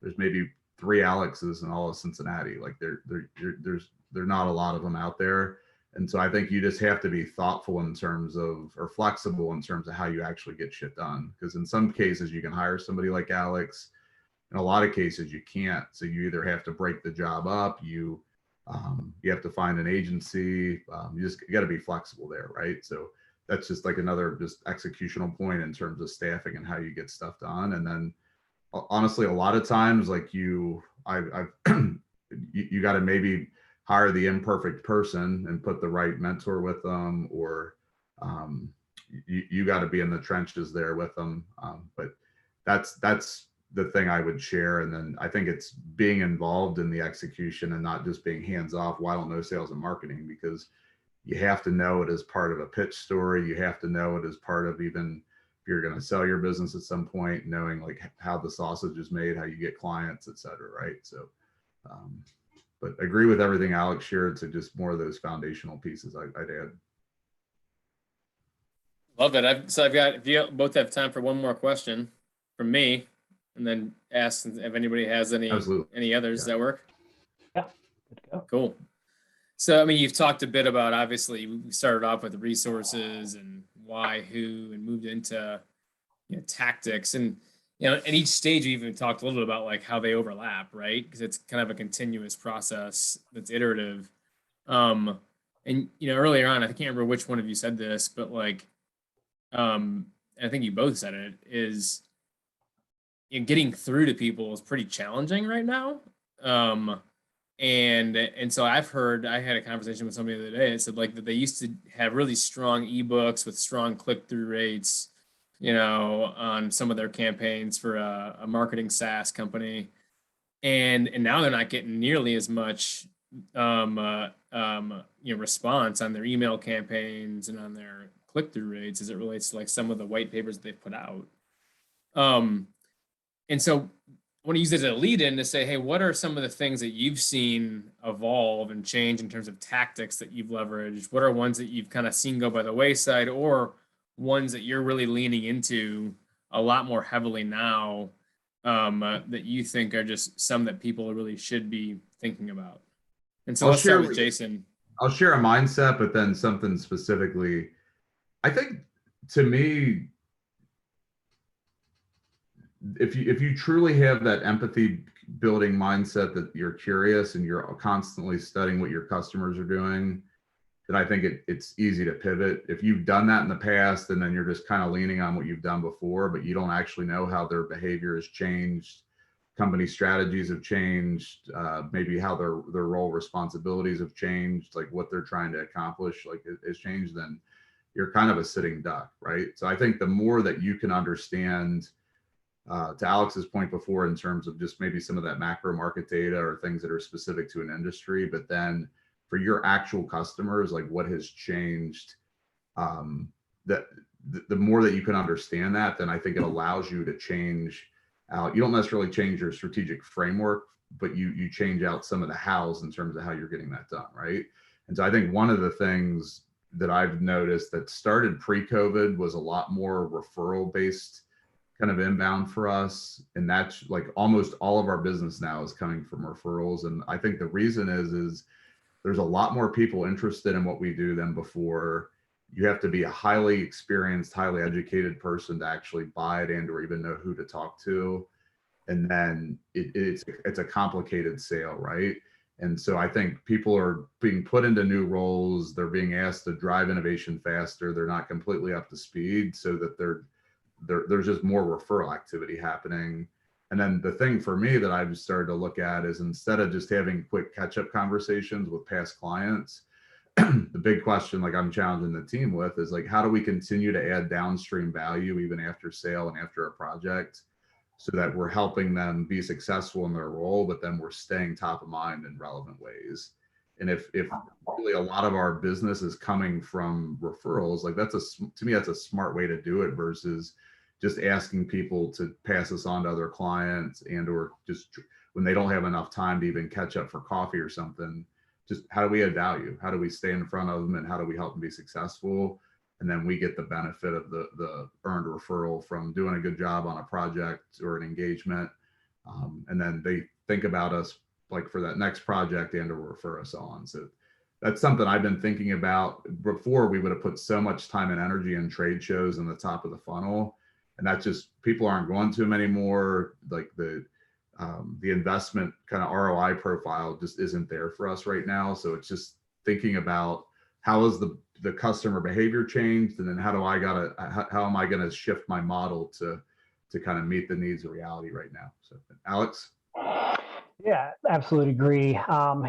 there's maybe 3 Alexes in all of Cincinnati. Like there's not a lot of them out there. And so I think you just have to be thoughtful in terms of, or flexible in terms of how you actually get shit done. Because in some cases you can hire somebody like Alex. In a lot of cases you can't. So you either have to break the job up, you have to find an agency. You got to be flexible there, right? So that's just like another just executional point in terms of staffing and how you get stuff done. And then honestly, a lot of times, like you got to maybe hire the imperfect person and put the right mentor with them, or you got to be in the trenches there with them. But that's the thing I would share. And then I think it's being involved in the execution and not just being hands off. Well, I don't know sales and marketing, because you have to know it as part of a pitch story. You have to know it as part of, even if you're going to sell your business at some point, knowing like how the sausage is made, how you get clients, et cetera. Right. So, but agree with everything Alex shared. So just more of those foundational pieces I'd add. Love it. I've got, if you both have time for one more question from me, and then ask if anybody has any others. Yeah. Does that work? Yeah. Good to go. Cool. So, I mean, you've talked a bit about, obviously we started off with the resources and why, who, and moved into, tactics, and, at each stage we even talked a little bit about like how they overlap, right? Because it's kind of a continuous process that's iterative. And, earlier on, I can't remember which one of you said this, but like, I think you both said it, is getting through to people is pretty challenging right now. And so I had a conversation with somebody the other day. It said like that they used to have really strong ebooks with strong click-through rates, on some of their campaigns for a marketing SaaS company. And now they're not getting nearly as much, response on their email campaigns and on their click-through rates as it relates to like some of the white papers that they've put out. And so I want to use it as a lead in to say, hey, what are some of the things that you've seen evolve and change in terms of tactics that you've leveraged? What are ones that you've kind of seen go by the wayside, or ones that you're really leaning into a lot more heavily now, that you think are just some that people really should be thinking about? And so let's start with Jason. I'll share a mindset, but then something specifically. I think, to me, if you truly have that empathy building mindset, that you're curious and you're constantly studying what your customers are doing, then I think it's easy to pivot. If you've done that in the past and then you're just kind of leaning on what you've done before, but you don't actually know how their behavior has changed, company strategies have changed, maybe how their role responsibilities have changed, like what they're trying to accomplish, like it has changed, then you're kind of a sitting duck, right? So I think the more that you can understand, to Alex's point before, in terms of just maybe some of that macro market data or things that are specific to an industry, but then for your actual customers, like what has changed, that the more that you can understand that, then I think it allows you to change out. You don't necessarily change your strategic framework, but you change out some of the hows in terms of how you're getting that done, right? And so I think one of the things that I've noticed that started pre-COVID was a lot more referral based kind of inbound for us. And that's like almost all of our business now is coming from referrals. And I think the reason is there's a lot more people interested in what we do than before. You have to be a highly experienced, highly educated person to actually buy it and or even know who to talk to. And then it's a complicated sale, right? And so I think people are being put into new roles. They're being asked to drive innovation faster. They're not completely up to speed, so that there's just more referral activity happening. And then the thing for me that I've started to look at is, instead of just having quick catch-up conversations with past clients, the big question, like I'm challenging the team with, is like, how do we continue to add downstream value even after sale and after a project, so that we're helping them be successful in their role, but then we're staying top of mind in relevant ways. And if really a lot of our business is coming from referrals, like to me, that's a smart way to do it, versus just asking people to pass us on to other clients, and or just when they don't have enough time to even catch up for coffee or something, just how do we add value? How do we stay in front of them, and how do we help them be successful? And then we get the benefit of the earned referral from doing a good job on a project or an engagement. And then they think about us like for that next project and to refer us on. So that's something I've been thinking about. Before, we would have put so much time and energy in trade shows in the top of the funnel. And that's just, people aren't going to them anymore. Like the investment kind of ROI profile just isn't there for us right now. So it's just thinking about, how is the customer behavior changed, and then how am I gonna shift my model to kind of meet the needs of reality right now? So Alex. Yeah, absolutely agree.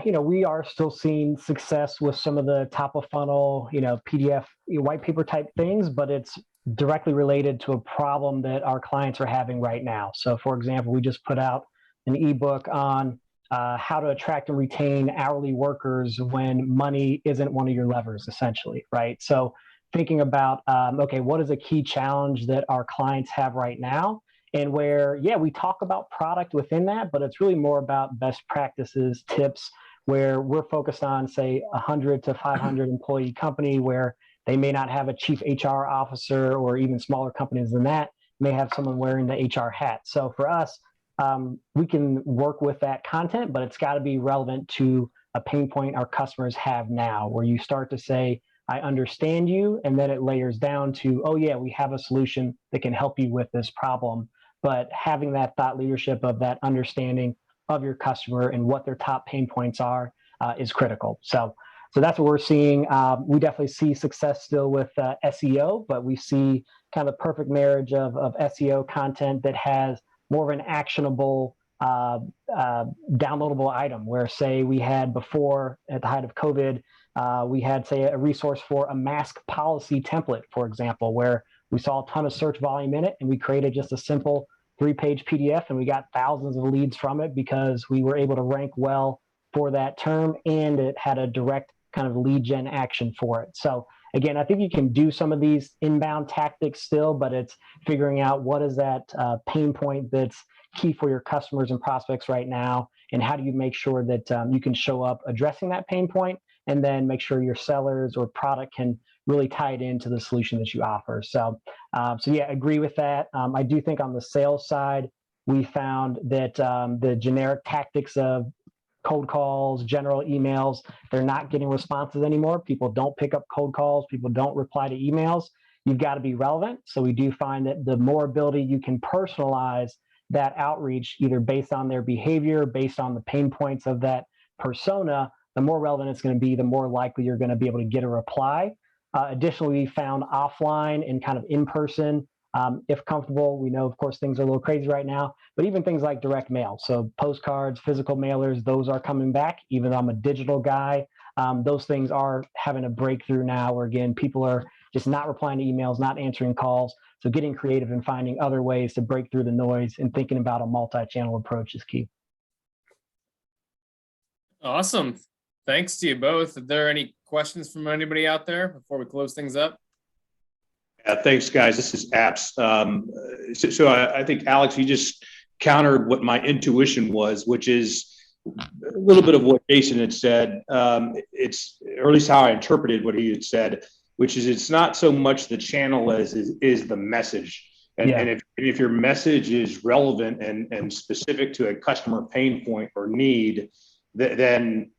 We are still seeing success with some of the top of funnel, PDF, white paper type things, but it's directly related to a problem that our clients are having right now. So for example, we just put out an ebook on how to attract and retain hourly workers when money isn't one of your levers, essentially, right? So thinking about, okay, what is a key challenge that our clients have right now? And where, yeah, we talk about product within that, but it's really more about best practices, tips, where we're focused on, say, 100 to 500 employee company, where they may not have a chief HR officer, or even smaller companies than that may have someone wearing the HR hat. So for us, we can work with that content, but it's got to be relevant to a pain point our customers have now, where you start to say, I understand you, and then it layers down to, oh yeah, we have a solution that can help you with this problem. But having that thought leadership of that understanding of your customer and what their top pain points are is critical. So that's what we're seeing. We definitely see success still with SEO, but we see kind of the perfect marriage of SEO content that has more of an actionable, downloadable item, where, say, we had before, at the height of COVID, we had, say, a resource for a mask policy template, for example, where we saw a ton of search volume in it, and we created just a simple 3-page PDF, and we got thousands of leads from it because we were able to rank well for that term, and it had a direct kind of lead gen action for it. So again, I think you can do some of these inbound tactics still, but it's figuring out what is that pain point that's key for your customers and prospects right now, and how do you make sure that you can show up addressing that pain point, and then make sure your sellers or product can really tie it into the solution that you offer. So yeah, agree with that. I do think on the sales side, we found that the generic tactics of cold calls, general emails, they're not getting responses anymore. People don't pick up cold calls. People don't reply to emails. You've got to be relevant. So we do find that the more ability you can personalize that outreach, either based on their behavior, based on the pain points of that persona, the more relevant it's going to be, the more likely you're going to be able to get a reply. Additionally, we found offline and kind of in-person, if comfortable. We know, of course, things are a little crazy right now, but even things like direct mail. So postcards, physical mailers, those are coming back. Even though I'm a digital guy, those things are having a breakthrough now, where, again, people are just not replying to emails, not answering calls. So getting creative and finding other ways to break through the noise and thinking about a multi-channel approach is key. Awesome. Thanks to you both. Are there any questions from anybody out there before we close things up? Yeah, thanks, guys. This is apps. So I think, Alex, you just countered what my intuition was, which is a little bit of what Jason had said. It's, or at least how I interpreted what he had said, which is it's not so much the channel as is the message. And if your message is relevant and specific to a customer pain point or need, then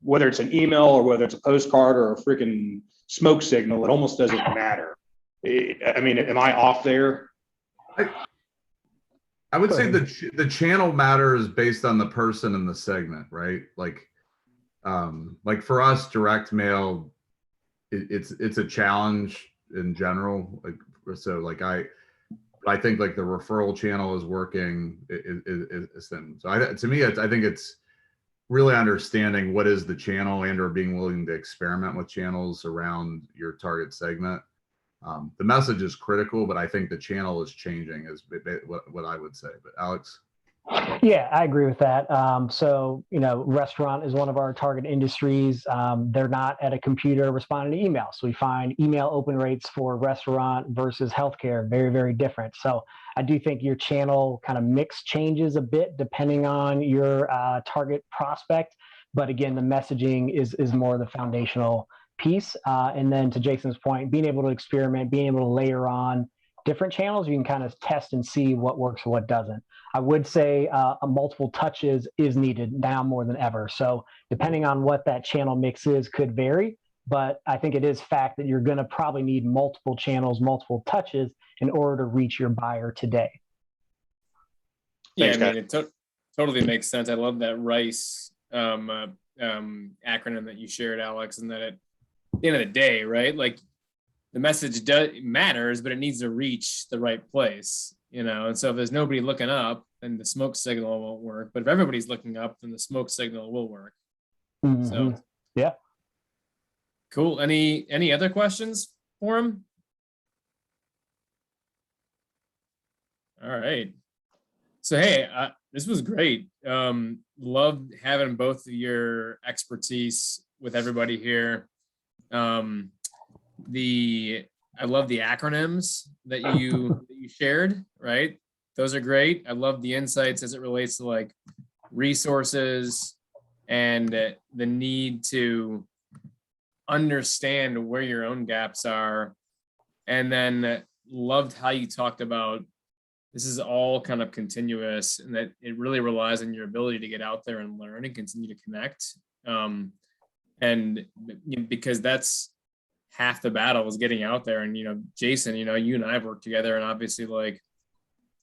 whether it's an email or whether it's a postcard or a freaking smoke signal, it almost doesn't matter. I mean, am I off there? I would say the channel matters based on the person and the segment, right? Like for us, direct mail, it's a challenge in general. So I think like the referral channel is working. So to me, I think it's really understanding what is the channel and or being willing to experiment with channels around your target segment. The message is critical, but I think the channel is changing is what I would say. But Alex? Yeah, I agree with that. So, restaurant is one of our target industries. They're not at a computer responding to email. So we find email open rates for restaurant versus healthcare very, very different. So I do think your channel kind of mix changes a bit depending on your target prospect. But again, the messaging is more the foundational piece. And then to Jason's point, being able to experiment, being able to layer on different channels, you can kind of test and see what works or what doesn't. I would say a multiple touches is needed now more than ever. So depending on what that channel mix is could vary, but I think it is fact that you're going to probably need multiple channels, multiple touches in order to reach your buyer today. Yeah, I mean, it totally makes sense. I love that RICE acronym that you shared, Alex, and that at the end of the day, right, like the message matters, but it needs to reach the right place, and so if there's nobody looking up, then the smoke signal won't work. But if everybody's looking up, then the smoke signal will work. Mm-hmm. So yeah, cool. Any other questions for him? All right. So hey, this was great. Loved having both of your expertise with everybody here. I love the acronyms that you shared, right? Those are great. I love the insights as it relates to like resources and the need to understand where your own gaps are. And then loved how you talked about this is all kind of continuous and that it really relies on your ability to get out there and learn and continue to connect. And because that's half the battle is getting out there. And, Jason, you and I have worked together, and obviously like,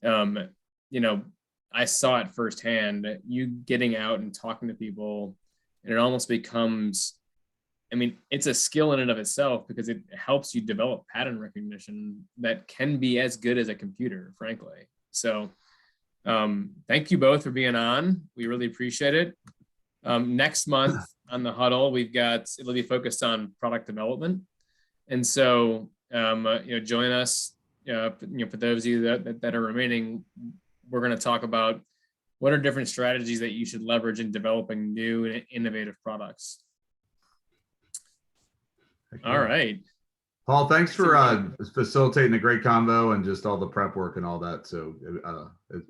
I saw it firsthand, you getting out and talking to people, and it almost becomes, it's a skill in and of itself because it helps you develop pattern recognition that can be as good as a computer, frankly. So thank you both for being on. We really appreciate it. Next month on the Huddle, it'll be focused on product development. And so, join us, for those of you that are remaining, we're going to talk about what are different strategies that you should leverage in developing new and innovative products. All right. Paul, thanks for facilitating a great combo and just all the prep work and all that. So it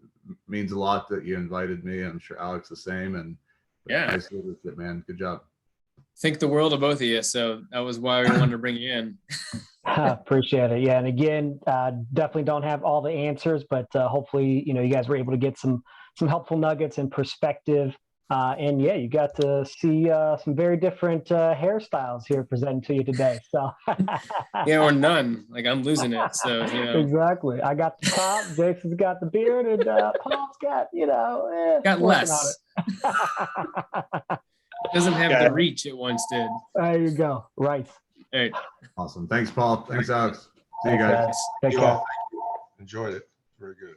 means a lot that you invited me. I'm sure Alex the same. And yeah, nice leadership, man. Good job. Think the world of both of you. So that was why we wanted to bring you in. Appreciate it. Yeah. And again, definitely don't have all the answers, but hopefully, you guys were able to get some helpful nuggets and perspective. And yeah, you got to see some very different hairstyles here presented to you today. So yeah, or none. Like I'm losing it. So exactly. I got the top, Jason's got the beard, and Paul's got got less. Doesn't have the reach it once did. There you go. Right. Hey. Awesome. Thanks, Paul. Thanks, Alex. See you guys. Take care. Enjoyed it. Very good.